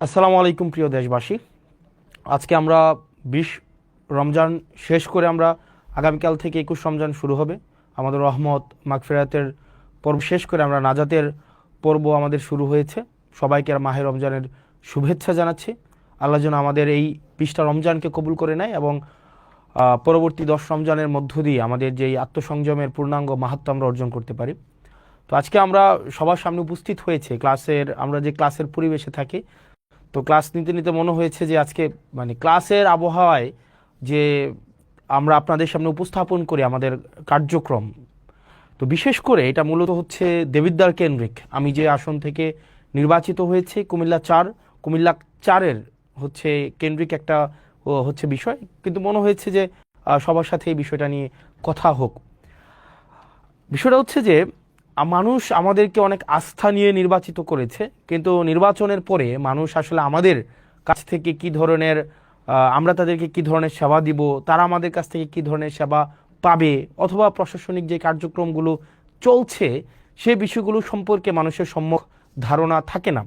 আসসালামু আলাইকুম প্রিয় দেশবাসী। আজকে আমরা 20 রমজান শেষ করে আমরা আগামীকাল থেকে 21 রমজান শুরু হবে। আমাদের রহমত মাগফিরাতের পর্ব শেষ করে আমরা নাজাতের পর্ব আমাদের শুরু হয়েছে। সবাইকে আর মাহে রমজানের শুভেচ্ছা জানাচ্ছি। আল্লাহ যেন আমাদের এই 20টা রমজানকে কবুল করে নেয় এবং পরবর্তী 10 রমজানের মধ্য দিয়ে আমাদের যেই আত্মসংযমের পূর্ণাঙ্গ মাহাত্ম্য আমরা অর্জন করতে পারি। তো আজকে আমরা সবার সামনে উপস্থিত হয়েছে আমরা যে ক্লাসের পরিবেশে থাকি। তো ক্লাস নিতে নিতে মনে হয়েছে যে আজকে ক্লাসের আবহাওয়ায় যে আমরা আপনাদের সামনে উপস্থাপন করি আমাদের কার্যক্রম। তো বিশেষ করে এটা মূলত হচ্ছে দেবিদ্বার কেন্দ্রিক। আমি যে আসন থেকে নির্বাচিত হয়েছে কুমিল্লা 4-এর হচ্ছে কেন্দ্রিক একটা হচ্ছে বিষয়, কিন্তু মনে হয়েছে যে সবার সাথে এই বিষয়টা নিয়ে কথা হোক। বিষয়টা হচ্ছে যে মানুষ আমাদেরকে অনেক আস্থা নিয়ে নির্বাচিত করেছে, কিন্তু নির্বাচনের পরে মানুষ আসলে আমাদের কাছ থেকে কি ধরনের আমরা তাদেরকে কি ধরনের সেবা দিব, তারা আমাদের কাছ থেকে কি ধরনের সেবা পাবে, অথবা প্রশাসনিক যে কার্যক্রমগুলো চলছে সে বিষয়গুলো সম্পর্কে মানুষের সম্যক ধারণা থাকে না।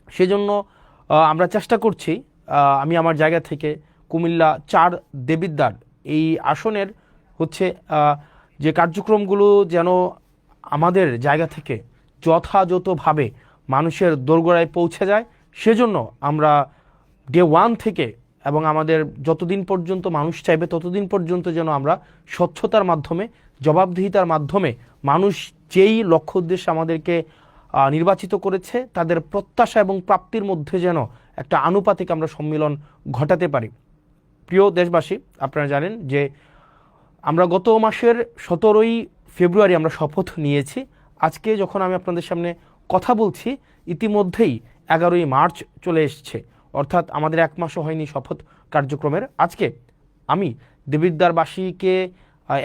সেজন্য আমরা চেষ্টা করছি, আমি আমার জায়গা থেকে কুমিল্লা 4 দেবিদ্বার এই আসনের হচ্ছে যে কার্যক্রমগুলো যেন আমাদের জায়গা থেকে যথাযথভাবে মানুষের দোরগোড়ায় পৌঁছে যায়, সেজন্য আমরা ডে 1 থেকে এবং আমাদের যতদিন পর্যন্ত মানুষ চাইবে ততদিন পর্যন্ত যেন আমরা স্বচ্ছতার মাধ্যমে, জবাবদিহিতার মাধ্যমে মানুষ যেই লক্ষ্য উদ্দেশ্যে আমাদেরকে নির্বাচিত করেছে তাদের প্রত্যাশা এবং প্রাপ্তির মধ্যে যেন একটা আনুপাতিক আমরা সম্মিলন ঘটাতে পারি। প্রিয় দেশবাসী, আপনারা জানেন যে আমরা গত মাসের 17ই ফেব্রুয়ারি আমরা শপথ নিয়েছি। আজকে যখন আমি আপনাদের সামনে কথা বলছি ইতিমধ্যেই 11ই মার্চ চলে এসছে, অর্থাৎ আমাদের 1 মাসও হয়নি শপথ কার্যক্রমের। আজকে আমি দেবিদ্বারবাসীকে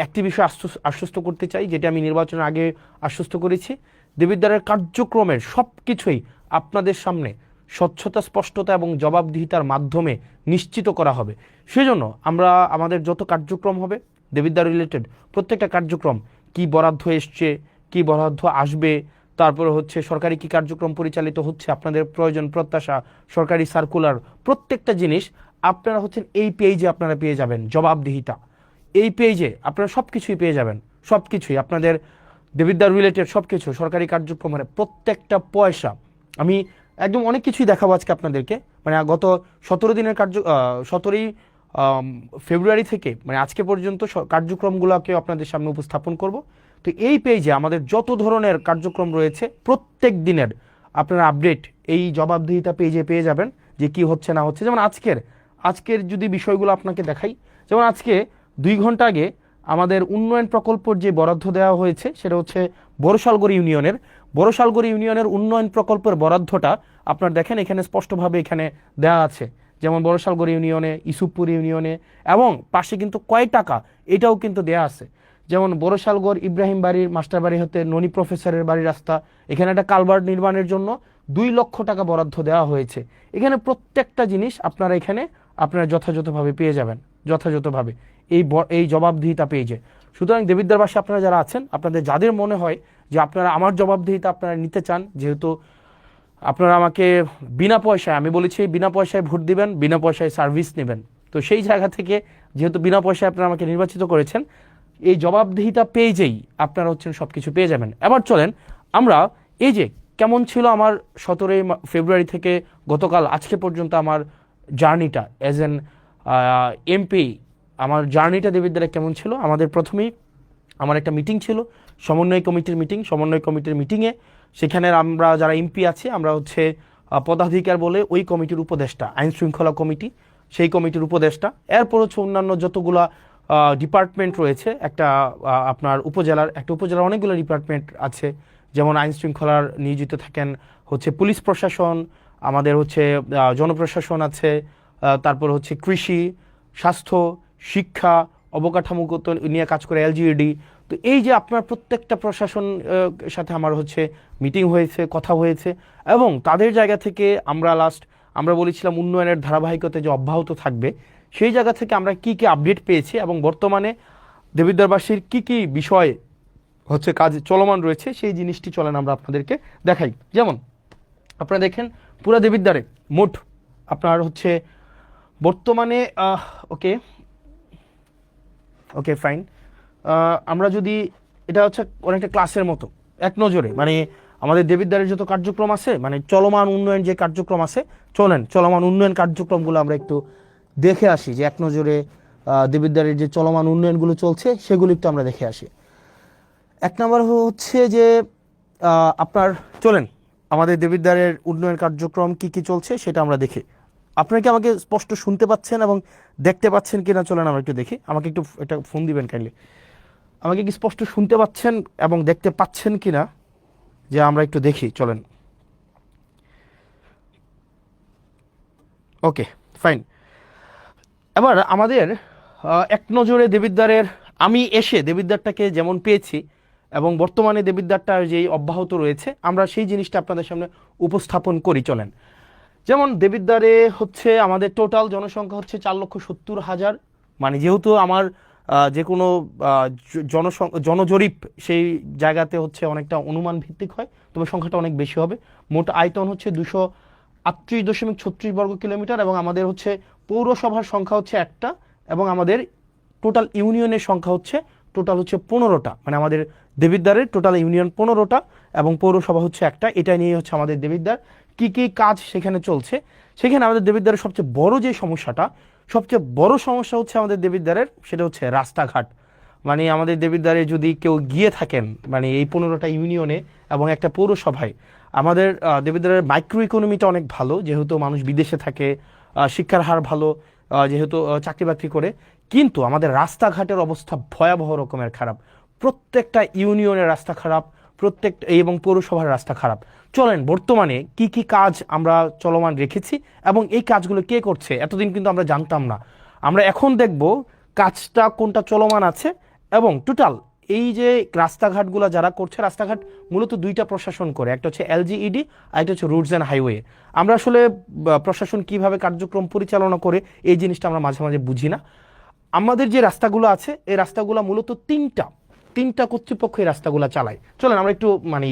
একটি বিষয় আশ্বস্ত করতে চাই, যেটা আমি নির্বাচনের আগে আশ্বস্ত করেছি। দেবিদ্বারের কার্যক্রমের সব কিছুই আপনাদের সামনে স্বচ্ছতা, স্পষ্টতা এবং জবাবদিহিতার মাধ্যমে নিশ্চিত করা হবে। সেজন্য আমরা আমাদের যত কার্যক্রম হবে দেবিদ্বার রিলেটেড প্রত্যেকটা কার্যক্রম, কি বরাদ্দ এসছে, কি বরাদ্দ আসবে, তারপরে হচ্ছে সরকারি কি কার্যক্রম পরিচালিত হচ্ছে, আপনাদের প্রয়োজন প্রত্যাশা, সরকারি সার্কুলার, প্রত্যেকটা জিনিস আপনারা হচ্ছেন এই পেজে আপনারা পেয়ে যাবেন। জবাবদিহিতা এই পেজে আপনারা সব কিছুই পেয়ে যাবেন। সব কিছুই আপনাদের দেবিদ্বার রিলেটেড সব কিছু, সরকারি কার্যক্রমের প্রত্যেকটা পয়সা আমি একদম অনেক কিছুই দেখাবো আজকে আপনাদেরকে। গত 17 দিনের 17ই ফেব্রুয়ারি থেকে আজকে পর্যন্ত কার্যক্রমগুলোকে আপনাদের সামনে উপস্থাপন করব। তো এই পেজে আমাদের যত ধরনের কার্যক্রম রয়েছে প্রত্যেক দিনের আপনারা আপডেট এই জবাবদিহিতা পেজে পেয়ে যাবেন, যে কি হচ্ছে না হচ্ছে। যেমন আজকের যদি বিষয়গুলো আপনাকে দেখাই, যেমন আজকে 2 ঘন্টা আগে আমাদের উন্নয়ন প্রকল্পর যে বরাদ্দ দেওয়া হয়েছে সেটা হচ্ছে বড়শালগড় ইউনিয়নের উন্নয়ন প্রকল্পের বরাদ্দটা আপনার দেখেন এখানে স্পষ্টভাবে এখানে দেওয়া আছে। যেমন বড়শালগড় ইউনিয়নে, ইসুফপুর ইউনিয়নে এবং পাশে কিন্তু কয় টাকা এটাও কিন্তু দেয়া আছে। যেমন বড়শালগড় ইব্রাহিম বাড়ির মাস্টার বাড়ি হতে ননী প্রফেসরের বাড়ির রাস্তা, এখানে একটা কালভার্ট নির্মাণের জন্য 2 লক্ষ টাকা বরাদ্দ দেওয়া হয়েছে। এখানে প্রত্যেকটা জিনিস আপনারা যথাযথভাবে পেয়ে যাবেন, যথাযথভাবে এই জবাবদিহিতা পেয়েছে। সুতরাং দেবিদ্বারবাসী আপনারা যারা আছেন, আপনাদের যাদের মনে হয় যে আপনারা আমার জবাবদিহিতা আপনারা নিতে চান, যেহেতু আপনারা আমাকে বিনা পয়সায়, আমি বলেছি বিনা পয়সায় ভোট দিবেন, বিনা পয়সায় সার্ভিস নেবেন, তো সেই জায়গা থেকে যেহেতু বিনা পয়সায় আপনারা আমাকে নির্বাচিত করেছেন, এই জবাবদিহিতা পেজেই আপনারা হচ্ছেন সব কিছু পেয়ে যাবেন। এবার চলেন আমরা এই যে কেমন ছিল আমার 17ই ফেব্রুয়ারি থেকে গতকাল আজকে পর্যন্ত আমার জার্নিটা অ্যাজ এন এমপি, আমার জার্নিটা দেবিদ্বারে কেমন ছিল। আমাদের প্রথমেই আমার একটা মিটিং ছিল, সমন্বয় কমিটির মিটিংয়ে সেখানে আমরা যারা এমপি আছি আমরা হচ্ছে পদাধিকার বলে ওই কমিটির উপদেষ্টা, আইন শৃঙ্খলা কমিটি সেই কমিটির উপদেষ্টা, এরপর হচ্ছে অন্যান্য যতগুলা ডিপার্টমেন্ট রয়েছে, আপনার উপজেলার অনেকগুলো ডিপার্টমেন্ট আছে। যেমন আইন শৃঙ্খলার নিয়োজিত থাকেন হচ্ছে পুলিশ প্রশাসন, আমাদের হচ্ছে জনপ্রশাসন আছে, তারপর হচ্ছে কৃষি, স্বাস্থ্য, শিক্ষা, অবকাঠামোগত নিয়ে কাজ করে এলজিইডি। তো এই যে আপনার প্রত্যেকটা প্রশাসন সাথে আমার হচ্ছে মিটিং হয়েছে, কথা হয়েছে, এবং তাদের জায়গা থেকে আমরা বলেছিলাম উন্নয়নের ধারাবাহিকতা যে অব্যাহত থাকবে, সেই জায়গা থেকে আমরা কি আপডেট পেয়েছি এবং বর্তমানে দেবিদ্বারবাসীর কি বিষয় হচ্ছে কাজ চলমান রয়েছে সেই জিনিসটি চলেন আমরা আপনাদেরকে দেখাই। যেমন আপনারা দেখেন পুরা দেবিদ্বারে মোট আপনার হচ্ছে বর্তমানে ওকে ওকে ফাইন, আমরা যদি এটা হচ্ছে অনেকটা ক্লাসের মতো এক নজরে মানে আমাদের দেবিদ্বারের যত কার্যক্রম আছে মানে চলমান উন্নয়ন যে কার্যক্রম আছে, চলেন চলমান উন্নয়ন কার্যক্রমগুলো আমরা একটু দেখে আসি, যে এক নজরে দেবিদ্বারের যে চলমান উন্নয়নগুলো চলছে সেগুলো একটু আমরা দেখে আসি। এক নম্বর হচ্ছে যে আপনার চলেন আমাদের দেবিদ্বারের উন্নয়ন কার্যক্রম কি কি চলছে সেটা আমরা দেখি। আপনারা কি আমাকে স্পষ্ট শুনতে পাচ্ছেন এবং দেখতে পাচ্ছেন কিনা চলেন আমরা একটু দেখি। আমাকে একটু এটা ফোন দিবেন কাইন্ডলি, আমাকে কি স্পষ্ট শুনতে পাচ্ছেন এবং দেখতে পাচ্ছেন কিনা, যে আমরা একটু দেখি চলেন। Okay fine. এবার আমাদের এক নজরে দেবিদ্বারের আমি এসে দেবিদ্বারটাকে যেমন পেয়েছি এবং বর্তমানে দেবিদ্বারটা যেই অব্যাহত রয়েছে আমরা সেই জিনিসটা আপনাদের সামনে উপস্থাপন করি চলেন। যেমন দেবিদ্বারে হচ্ছে আমাদের টোটাল জনসংখ্যা হচ্ছে 4,70,000, মানে যেহেতু আমার যে কোনো জনজরিপ সেই জায়গাতে হচ্ছে অনেকটা অনুমান ভিত্তিক হয়, তবে সংখ্যাটা অনেক বেশি হবে। মোট আয়তন হচ্ছে 238.36 বর্গ কিলোমিটার এবং আমাদের হচ্ছে পৌরসভার সংখ্যা হচ্ছে একটা এবং আমাদের টোটাল ইউনিয়নের সংখ্যা হচ্ছে টোটাল হচ্ছে 15টা, মানে আমাদের দেবিদ্বারের টোটাল ইউনিয়ন 15টা এবং পৌরসভা হচ্ছে একটা। এটা নিয়ে হচ্ছে আমাদের দেবিদ্বার কি কি কাজ সেখানে চলছে। সেখানে আমাদের দেবিদ্বারের সবচেয়ে বড় যে সমস্যাটা, সবচেয়ে বড় সমস্যা হচ্ছে আমাদের দেবিদ্বারের সেটা হচ্ছে রাস্তাঘাট। মানে আমাদের দেবিদ্বারে যদি কেউ গিয়ে থাকেন মানে এই 15টা ইউনিয়নে এবং একটা পৌরসভায়, আমাদের দেবিদ্বারের মাইক্রো ইকোনমিটা অনেক ভালো, যেহেতু মানুষ বিদেশে থাকে, শিক্ষার হার ভালো, যেহেতু চাকরি বাকরি করে, কিন্তু আমাদের রাস্তাঘাটের অবস্থা ভয়াবহ রকমের খারাপ। প্রত্যেকটা ইউনিয়নের রাস্তা খারাপ, প্রত্যেকটা এবং পৌরসভার রাস্তা খারাপ। চলেন বর্তমানে কি কি কাজ আমরা চলমান রেখেছি এবং এই কাজগুলো কে করছে এতদিন কিন্তু আমরা জানতাম না। আমরা এখন দেখব কাজটা কোনটা চলমান আছে এবং টোটাল এই যে রাস্তাঘাটগুলো যারা করছে, রাস্তাঘাট মূলত দুইটা প্রশাসন করে, একটা হচ্ছে এলজিইডি আর একটা হচ্ছে রুটস অ্যান্ড হাইওয়ে। আমরা আসলে প্রশাসন কিভাবে কার্যক্রম পরিচালনা করে এই জিনিসটা আমরা মাঝে মাঝে বুঝি না। আমাদের যে রাস্তাগুলো আছে এই রাস্তাগুলো মূলত তিনটা কর্তৃপক্ষ এই রাস্তাগুলো চালায়। চলেন আমরা একটু মানে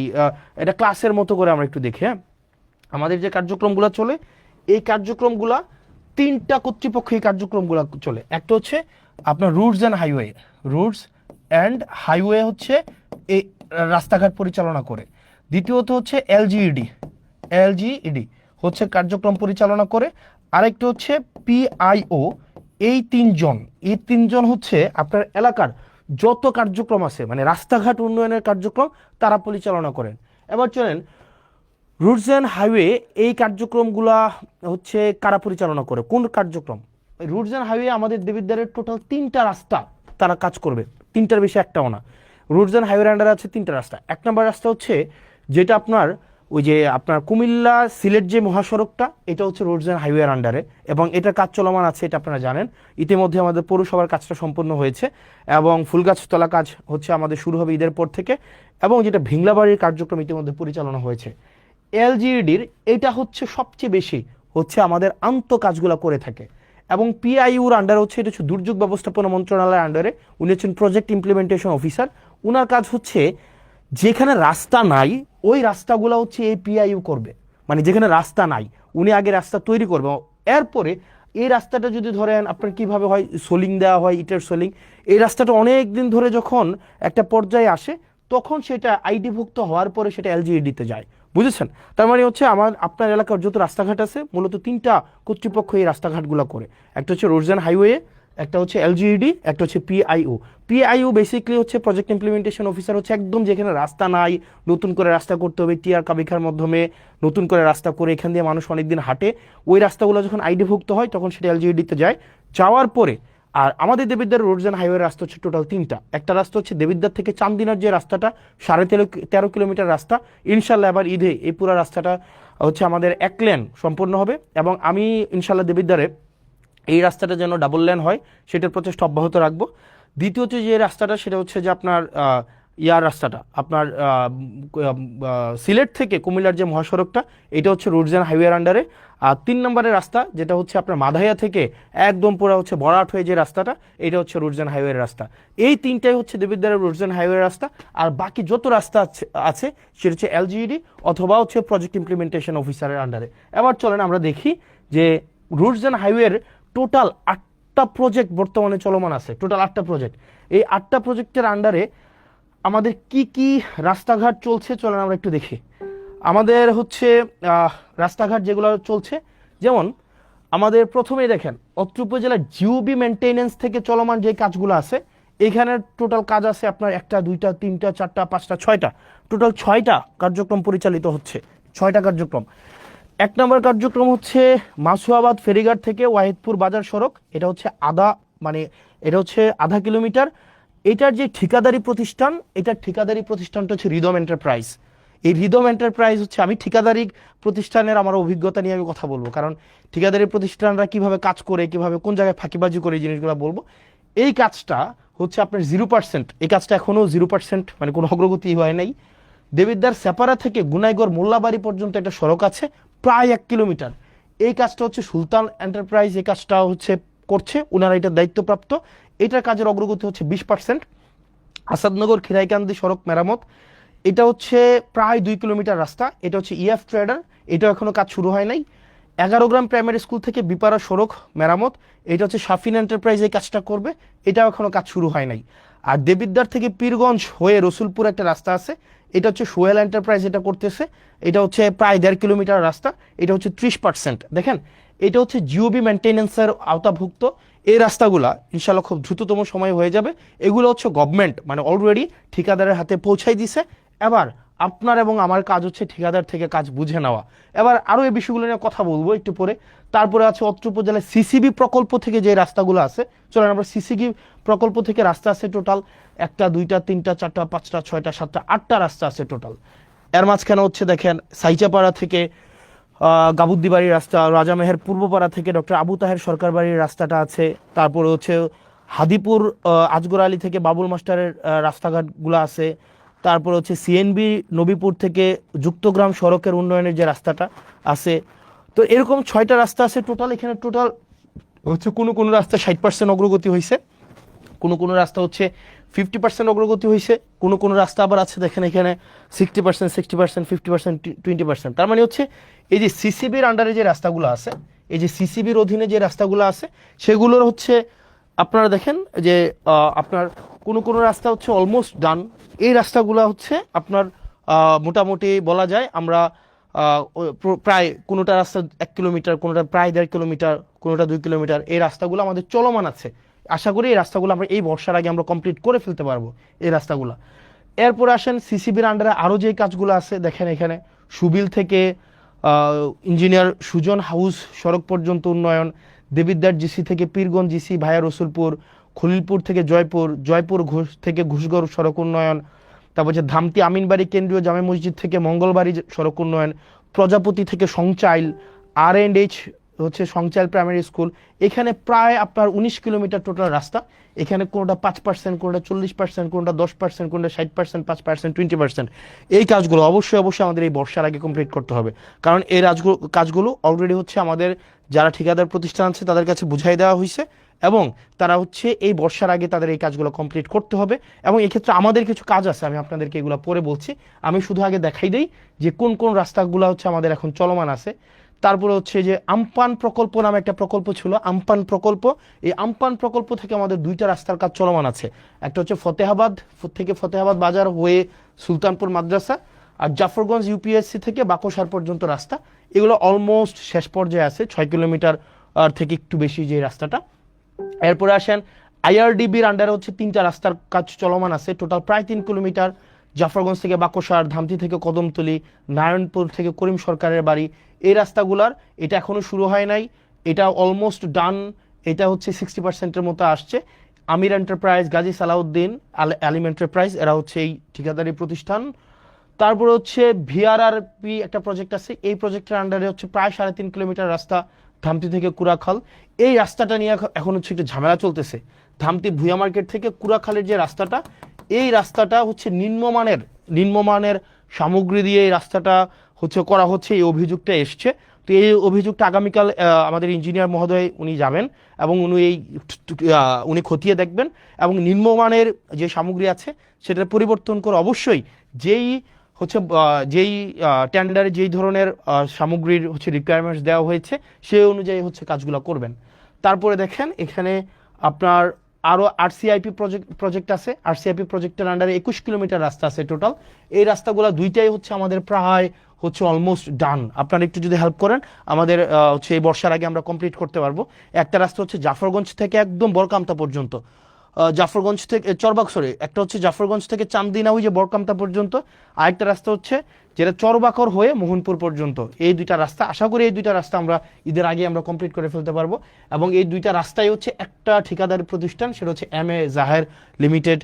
এটা ক্লাসের মতো করে আমরা একটু দেখি। হ্যাঁ, আমাদের যে কার্যক্রমগুলো চলে এই কার্যক্রমগুলা তিনটা কর্তৃপক্ষ এই কার্যক্রমগুলো চলে। একটা হচ্ছে আপনার roots and highway, roots and highway হচ্ছে এই রাস্তাঘাট পরিচালনা করে। দ্বিতীয়ত হচ্ছে এলজিইডি হচ্ছে কার্যক্রম পরিচালনা করে। আরেকটা হচ্ছে পিআইও। এই তিনজন হচ্ছে আপনার এলাকার যত কার্যক্রম আছে মানে রাস্তাঘাট উন্নয়নের কার্যক্রম তারা পরিচালনা করেন। এবার চলেন রুটস অ্যান্ড হাইওয়ে এই কার্যক্রমগুলা হচ্ছে কারা পরিচালনা করে, কোন কার্যক্রম? রুটস অ্যান্ড হাইওয়ে আমাদের দেবিদ্বারের টোটাল 3টা রাস্তা তারা কাজ করবে, 3টার বেশি একটাও না। রুটস অ্যান্ড হাইওয়ের আন্ডারে আছে 3টা রাস্তা। এক নম্বর রাস্তা হচ্ছে যেটা আপনার ওই যে আপনার কুমিল্লা সিলেট যে মহাসড়কটা, এটা হচ্ছে রোডস অ্যান্ড হাইওয়ের আন্ডারে এবং এটার কাজ চলমান আছে, এটা আপনারা জানেন। ইতিমধ্যে আমাদের পৌরসভার কাজটা সম্পন্ন হয়েছে এবং ফুলগাছতলা কাজ হচ্ছে আমাদের শুরু হবে ঈদের পর থেকে, এবং যেটা ভিংলাবাড়ির কার্যক্রম ইতিমধ্যে পরিচালনা হয়েছে। এলজিইডির এটা হচ্ছে সবচেয়ে বেশি হচ্ছে আমাদের আন্ত কাজগুলো করে থাকে এবং পিআইউর আন্ডারে হচ্ছে এটা হচ্ছে দুর্যোগ ব্যবস্থাপনা মন্ত্রণালয়ের আন্ডারে, উনি হচ্ছেন প্রজেক্ট ইমপ্লিমেন্টেশন অফিসার। উনার কাজ হচ্ছে যেখানে রাস্তা নাই ওই রাস্তাগুলো হচ্ছে এই পিআইইউ করবে, মানে যেখানে রাস্তা নাই উনি আগে রাস্তা তৈরি করবে, এরপরে এই রাস্তাটা যদি ধরেন আপনার কিভাবে হয় সোলিং দেওয়া হয়, ইটের সোলিং, এই রাস্তাটা অনেক দিন ধরে যখন একটা পর্যায়ে আসে তখন সেটা আইডিভুক্ত হওয়ার পরে সেটা এলজিইডিতে যায়, বুঝেছেন? তার মানে হচ্ছে আপনার এলাকার যত রাস্তাঘাট আছে মূলত 3টা কর্তৃপক্ষ এই রাস্তাঘাটগুলো করে। একটা হচ্ছে রোডস অ্যান্ড হাইওয়ে, একটা হচ্ছে এলজিইডি, একটা হচ্ছে পিআইইউ বেসিক্যালি হচ্ছে প্রজেক্ট ইমপ্লিমেন্টেশন অফিসার, হচ্ছে একদম যেখানে রাস্তা নাই নতুন করে রাস্তা করতে হবে, টিআর কাবিখার মাধ্যমে নতুন করে রাস্তা করে এখান দিয়ে মানুষ অনেকদিন হাঁটে, ওই রাস্তাগুলো যখন আইডিভুক্ত হয় তখন সেটা এলজিইডিতে যায়। যাওয়ার পরে আর আমাদের দেবিদ্বার রোডস অ্যান্ড হাইওয়ে রাস্তা হচ্ছে টোটাল 3টা। একটা রাস্তা হচ্ছে দেবিদ্বার থেকে চান্দিনার যে রাস্তাটা 13.5 কিলোমিটার রাস্তা, ইনশাল্লাহ এবার ঈদে এই পুরো রাস্তাটা হচ্ছে আমাদের 1 লেন সম্পূর্ণ হবে এবং আমি ইনশাল্লাহ দেবিদ্বারে এই রাস্তাটা যেন ডাবল লেন হয় সেটার প্রচেষ্টা অব্যাহত রাখবো। দ্বিতীয়ত যে রাস্তাটা সেটা হচ্ছে যে আপনার ইয়ার রাস্তাটা আপনার সিলেট থেকে কুমিল্লার যে মহাসড়কটা, এটা হচ্ছে রুটস অ্যান্ড হাইওয়ের আন্ডারে। আর 3 নম্বরের রাস্তা যেটা হচ্ছে আপনার মাধাইয়া থেকে একদম পুরো হচ্ছে বরাট হয়ে যে রাস্তাটা, এটা হচ্ছে রুটস অ্যান্ড হাইওয়ের রাস্তা। এই তিনটাই হচ্ছে দেবিদ্বারের রুটস অ্যান্ড হাইওয়ের রাস্তা। আর বাকি যত রাস্তা আছে সেটা হচ্ছে এলজিইডি অথবা হচ্ছে প্রজেক্ট ইমপ্লিমেন্টেশন অফিসারের আন্ডারে। এবার চলেন আমরা দেখি যে রুটস অ্যান্ড হাইওয়ের টোটাল 8টা প্রজেক্ট বর্তমানে চলমান আছে, টোটাল 8টা প্রজেক্ট। এই 8টা প্রজেক্টের আন্ডারে আমাদের কি কি রাস্তাঘাট চলছে চলেন আমরা একটু দেখি। আমাদের হচ্ছে রাস্তাঘাট যেগুলো চলছে, যেমন আমাদের প্রথমেই দেখেন অত্র উপজেলার জিওবি মেনটেনেন্স থেকে চলমান যে কাজগুলো আছে, এখানে টোটাল কাজ আছে আপনার 1টা 2টা 3টা 4টা 5টা 6টা, টোটাল 6টা কার্যক্রম পরিচালিত হচ্ছে। 6টা কার্যক্রম। 1 নম্বর কার্যক্রম হচ্ছে মাসুয়াবাদ ফেরিঘাট থেকে ওয়াহিদপুর বাজার সড়ক, এটা হচ্ছে এটা হচ্ছে আধা কিলোমিটার। এটার যে ঠিকাদারি প্রতিষ্ঠান, এটার ঠিকাদারি প্রতিষ্ঠানটা হচ্ছে রিদম এন্টারপ্রাইজ। এই রিদম এন্টারপ্রাইজ হচ্ছে, আমি ঠিকাদারি প্রতিষ্ঠানের আমার অভিজ্ঞতা নিয়ে আমি কথা বলবো, কারণ ঠিকাদারি প্রতিষ্ঠানরা কিভাবে কাজ করে, কিভাবে কোন জায়গায় ফাঁকিবাজি করে, এই জিনিসগুলো বলবো। এই কাজটা হচ্ছে আপনার 0%, এই কাজটা এখনো 0%, মানে কোনো অগ্রগতি হয় নাই। দেবিদ্বার সেপারা থেকে গুনাইগড় মোল্লাবাড়ি পর্যন্ত একটা সড়ক আছে প্রায় 1 কিলোমিটার। এই কাজটা হচ্ছে সুলতান এন্টারপ্রাইজ এই কাজটা হচ্ছে করছে, ওনারা এটার দায়িত্বপ্রাপ্ত। এটার কাজের অগ্রগতি হচ্ছে 20%। আসাদনগর খিরাইকান্দি সড়ক মেরামত, এটা হচ্ছে প্রায় 2 কিলোমিটার রাস্তা, এটা হচ্ছে ইএফ ট্রেডার, এটাও এখনো কাজ শুরু হয় নাই। 11 গ্রাম প্রাইমারি স্কুল থেকে বিপাড়া সড়ক মেরামত, এটা হচ্ছে শাফিন এন্টারপ্রাইজ এই কাজটা করবে, এটাও এখনো কাজ শুরু হয় নাই। আর দেবিদ্বার থেকে পীরগঞ্জ হয়ে রসুলপুর একটা রাস্তা আছে, এটা হচ্ছে সোহেল এন্টারপ্রাইজ এটা করতেছে, এটা হচ্ছে প্রায় 1.5 কিলোমিটার রাস্তা, এটা হচ্ছে 30%। দেখেন এটা হচ্ছে জিওবি মেনটেন্যান্সের আওতাভুক্ত। এই রাস্তাগুলা ইনশাল্লাহ খুব দ্রুততম সময় হয়ে যাবে। এগুলো হচ্ছে গভর্নমেন্ট মানে অলরেডি ঠিকাদারের হাতে পৌঁছাই দিছে। এবার আপনার এবং আমার কাজ হচ্ছে ঠিকাদার থেকে কাজ বুঝে নেওয়া। এবার আরও এই বিষয়গুলো নিয়ে কথা বলবো একটু পরে। তারপরে আছে অত্র উপজেলায় সিসিবি প্রকল্প থেকে যে রাস্তাগুলো আছে, চলেন আমরা সিসিবি প্রকল্প থেকে রাস্তা আছে টোটাল 1টা 2টা 3টা 4টা 5টা 6টা 7টা 8টা রাস্তা আছে টোটাল। এর মাঝখানে হচ্ছে দেখেন সাইচাপাড়া থেকে গাবুদ্দিবাড়ির রাস্তা, রাজামেহের পূর্বপাড়া থেকে ডক্টর আবু তাহের সরকার বাড়ির রাস্তাটা আছে। তারপরে হচ্ছে হাদিপুর আজগর আলী থেকে বাবুল মাস্টারের রাস্তাঘাটগুলো আছে। তারপর হচ্ছে সিএনবি নবীপুর থেকে যুক্তগ্রাম সড়কের উন্নয়নের যে রাস্তাটা আছে। তো এরকম 6টা রাস্তা আছে টোটাল। এখানে টোটাল হচ্ছে কোনো রাস্তা 60% অগ্রগতি হয়েছে, কোনো রাস্তা হচ্ছে 50% অগ্রগতি হয়েছে, কোনো রাস্তা আবার আছে দেখেন এখানে 60%, 60%, 50%, 20%। তার মানে হচ্ছে এই যে সিসিবির আন্ডারে যে রাস্তাগুলো আছে, এই যে সিসিবির অধীনে যে রাস্তাগুলো আছে, সেগুলোর হচ্ছে আপনারা দেখেন যে আপনার কোনো রাস্তা হচ্ছে অলমোস্ট ডান। এই রাস্তাগুলো হচ্ছে আপনার মোটামুটি বলা যায় আমরা প্রায় কোনোটা রাস্তা 1 কিলোমিটার, কোনোটা প্রায় 1.5 কিলোমিটার, কোনোটা 2 কিলোমিটার, এই রাস্তাগুলো আমাদের চলমান আছে। আশা করি এই রাস্তাগুলো আমরা এই বর্ষার আগে আমরা কমপ্লিট করে ফেলতে পারবো এই রাস্তাগুলো। এরপরে আসেন সিসিবির আন্ডারে আরও যে কাজগুলো আছে, দেখেন এখানে সুবিল থেকে ইঞ্জিনিয়ার সুজন হাউস সড়ক পর্যন্ত উন্নয়ন, দেবিদ্বার জিসি থেকে পীরগঞ্জ জিসি ভায়া রসুলপুর, খলিলপুর থেকে জয়পুর থেকে ঘুষগড় সড়ক উন্নয়ন, তারপর হচ্ছে ধামতি আমিনবাড়ি কেন্দ্রীয় জামে মসজিদ থেকে মঙ্গলবাড়ি সড়ক উন্নয়ন, প্রজাপতি থেকে সংচাইল, R&H হচ্ছে সংচাইল প্রাইমারি স্কুল। এখানে প্রায় আপনার 19 কিলোমিটার টোটাল রাস্তা। এখানে কোনোটা 5%, কোনোটা 40%, কোনোটা 10%, কোনোটা 60%, 5%, 20%। এই কাজগুলো অবশ্যই আমাদের এই বর্ষার আগে কমপ্লিট করতে হবে, কারণ এই কাজগুলো অলরেডি হচ্ছে আমাদের যারা ঠিকাদার প্রতিষ্ঠান আছে তাদের কাছে বুঝাই দেওয়া হয়েছে, এবং তারা হচ্ছে এই বর্ষার আগে তাদের এই কাজগুলো কমপ্লিট করতে হবে। এবং এক্ষেত্রে আমাদের কিছু কাজ আছে, আমি আপনাদেরকে এগুলো পরে বলছি। আমি শুধু আগে দেখাই দেই যে কোন রাস্তাগুলো হচ্ছে আমাদের এখন চলমান আছে। তারপরে হচ্ছে যে আমপান প্রকল্প নামে একটা প্রকল্প ছিল, আমপান প্রকল্প। এই আমপান প্রকল্প থেকে আমাদের 2টা রাস্তার কাজ চলমান আছে। একটা হচ্ছে ফতেহাবাদ বাজার হয়ে সুলতানপুর মাদ্রাসা, আর জাফরগঞ্জ ইউপিএসসি থেকে বাকশার পর্যন্ত রাস্তা। এগুলো অলমোস্ট শেষ পর্যায়ে আছে, 6 কিলোমিটার থেকে একটু বেশি যে রাস্তাটা। এরপরে আসেন আইআরডিবির আন্ডারে হচ্ছে 3টা রাস্তার কাজ চলমান আছে, টোটাল প্রায় 3 কিলোমিটার। জাফরগঞ্জ থেকে বাকশার, ধামতি থেকে কদমতলি, নারায়ণপুর থেকে করিম সরকারের বাড়ি, এই রাস্তাগুলার এটা এখনো শুরু হয় নাই, এটা অলমোস্ট ডান। এটা হচ্ছে 60%-এর মতো আসছে। আমির এন্টারপ্রাইজ, গাজী সালাউদ্দিন, আলিম এন্টারপ্রাইজ, এরা হচ্ছে এই ঠিকাদারি প্রতিষ্ঠান। তারপরে হচ্ছে ভিআরআরপি একটা প্রজেক্ট আছে, এই প্রজেক্টের আন্ডারে হচ্ছে প্রায় 3.5 কিলোমিটার রাস্তা ধামতি থেকে কুড়াখাল। এই রাস্তাটা নিয়ে এখন হচ্ছে একটু ঝামেলা চলতেছে। ধামতি ভুয়া মার্কেট থেকে কুড়াখালের যে রাস্তাটা, এই রাস্তাটা হচ্ছে নিম্নমানের সামগ্রী দিয়ে এই রাস্তাটা হচ্ছে করা হচ্ছে, এই অভিযোগটা এসছে। তো এই অভিযোগটা আগামীকাল আমাদের ইঞ্জিনিয়ার মহোদয় উনি যাবেন এবং উনি খতিয়ে দেখবেন এবং নিম্নমানের যে সামগ্রী আছে সেটা পরিবর্তন করে অবশ্যই যেই হচ্ছে যেই টেন্ডারে যেই ধরনের সামগ্রীর হচ্ছে রিকোয়ারমেন্টস দেওয়া হয়েছে সেই অনুযায়ী হচ্ছে কাজগুলো করবেন। তারপরে দেখেন এখানে আপনার আরও আরসিআইপি প্রজেক্ট আছে। আরসিআইপি প্রজেক্টের আন্ডারে 21 কিলোমিটার রাস্তা আছে টোটাল। এই রাস্তাগুলো দুইটাই হচ্ছে আমাদের প্রায় হচ্ছে অলমোস্ট ডান। আপনারা একটু যদি হেল্প করেন আমাদের হচ্ছে এই বর্ষার আগে আমরা কমপ্লিট করতে পারবো। একটা রাস্তা হচ্ছে জাফরগঞ্জ থেকে একদম বরকামতা পর্যন্ত, জাফরগঞ্জ থেকে একটা হচ্ছে জাফরগঞ্জ থেকে চান্দিনা ওই যে বরকামতা পর্যন্ত, আরেকটা রাস্তা হচ্ছে যেটা চরবাকর হয়ে মোহনপুর পর্যন্ত। এই দুইটা রাস্তা, আশা করি এই দুইটা রাস্তা আমরা ঈদের আগে আমরা কমপ্লিট করে ফেলতে পারবো। এবং এই দুইটা রাস্তায় হচ্ছে একটা ঠিকাদারি প্রতিষ্ঠান, সেটা হচ্ছে MA জাহের লিমিটেড।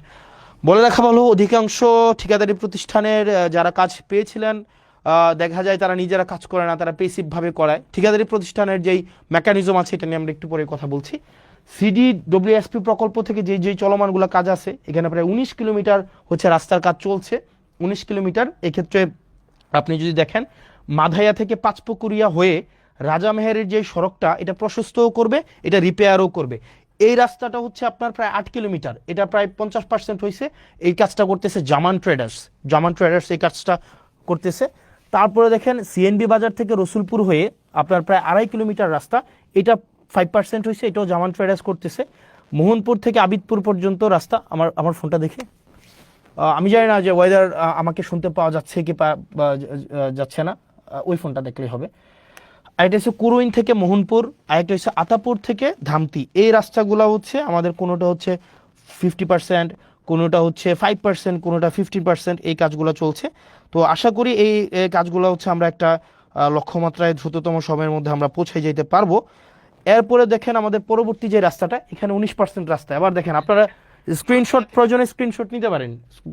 বলে রাখা ভালো, অধিকাংশ ঠিকাদারি প্রতিষ্ঠানের যারা কাজ পেয়েছিলেন দেখা যায় তারা নিজেরা কাজ করে না, তারা পেসিভভাবে করায়। ঠিকাদারি প্রতিষ্ঠানের যেই মেকানিজম আছে এটা নিয়ে আমরা একটু পরে কথা বলছি। CDWSP প্রকল্প থেকে যেই চলমানগুলো কাজ আছে, এখানে প্রায় 19 কিলোমিটার হচ্ছে রাস্তার কাজ চলছে। 19 কিলোমিটার, এক্ষেত্রে আপনি যদি দেখেন মাধাইয়া থেকে পাঁচপুকুরিয়া হয়ে রাজামেহেরের যে সড়কটা এটা প্রশস্তও করবে, এটা রিপেয়ারও করবে। এই রাস্তাটা হচ্ছে আপনার প্রায় 8 কিলোমিটার, এটা প্রায় 50% হয়েছে। এই কাজটা করতেছে জামান ট্রেডার্স এই কাজটা করতেছে। তারপরে দেখেন CNB বাজার থেকে রসুলপুর হয়ে আপনার প্রায় 2.5 কিলোমিটার রাস্তা, এটা 5% হয়েছে, এটাও জামান ট্রেডার্স করতেছে। মোহনপুর থেকে আবিদপুর পর্যন্ত রাস্তা, আমার ফোনটা দেখে আমি জানি না যে ওয়েদার আমাকে শুনতে পাওয়া যাচ্ছে কি যাচ্ছে না, ওই ফোনটা দেখলেই হবে। আরেকটা হচ্ছে কুরুইন থেকে মোহনপুর, আরেকটা হচ্ছে আতাপুর থেকে ধামতি। এই রাস্তাগুলো হচ্ছে আমাদের কোনোটা হচ্ছে 50%, কোনোটা হচ্ছে 5%, কোনোটা 50%, এই কাজগুলো চলছে। তো আশা করি এই কাজগুলো হচ্ছে আমরা একটা লক্ষ্যমাত্রায় দ্রুততম সময়ের মধ্যে আমরা পৌঁছে যেতে পারবো। এরপরে দেখেন আমাদের পরবর্তী যে রাস্তাটা, এখানে 19% রাস্তা। এবার দেখেন আপনারা প্রয়োজনে স্ক্রিনশট নিতে পারেন।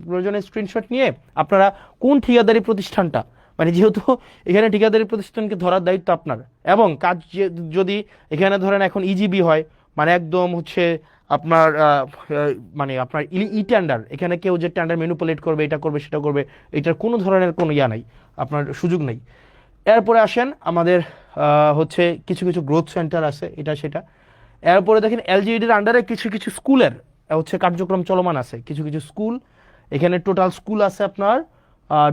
প্রয়োজনে স্ক্রিনশট নিয়ে আপনারা কোন ঠিকাদারি প্রতিষ্ঠানটা, মানে যেহেতু এখানে ঠিকাদারি প্রতিষ্ঠানকে ধরার দায়িত্ব আপনার, এবং কাজ যদি এখানে ধরেন এখন ইজিবি হয়, মানে একদম হচ্ছে আপনার মানে আপনার টেন্ডার, এখানে কেউ যে টেন্ডার ম্যানিপুলেট করবে, এটা করবে সেটা করবে, এটার কোনো ধরনের কোনো নাই, আপনার সুযোগ নেই। এরপরে আসেন আমাদের হচ্ছে কিছু কিছু গ্রোথ সেন্টার আছে, এটা সেটা। এরপরে দেখেন LGEDর আন্ডারে কিছু কিছু স্কুলের হচ্ছে কার্যক্রম চলমান আছে, কিছু কিছু স্কুল। এখানে টোটাল স্কুল আছে আপনার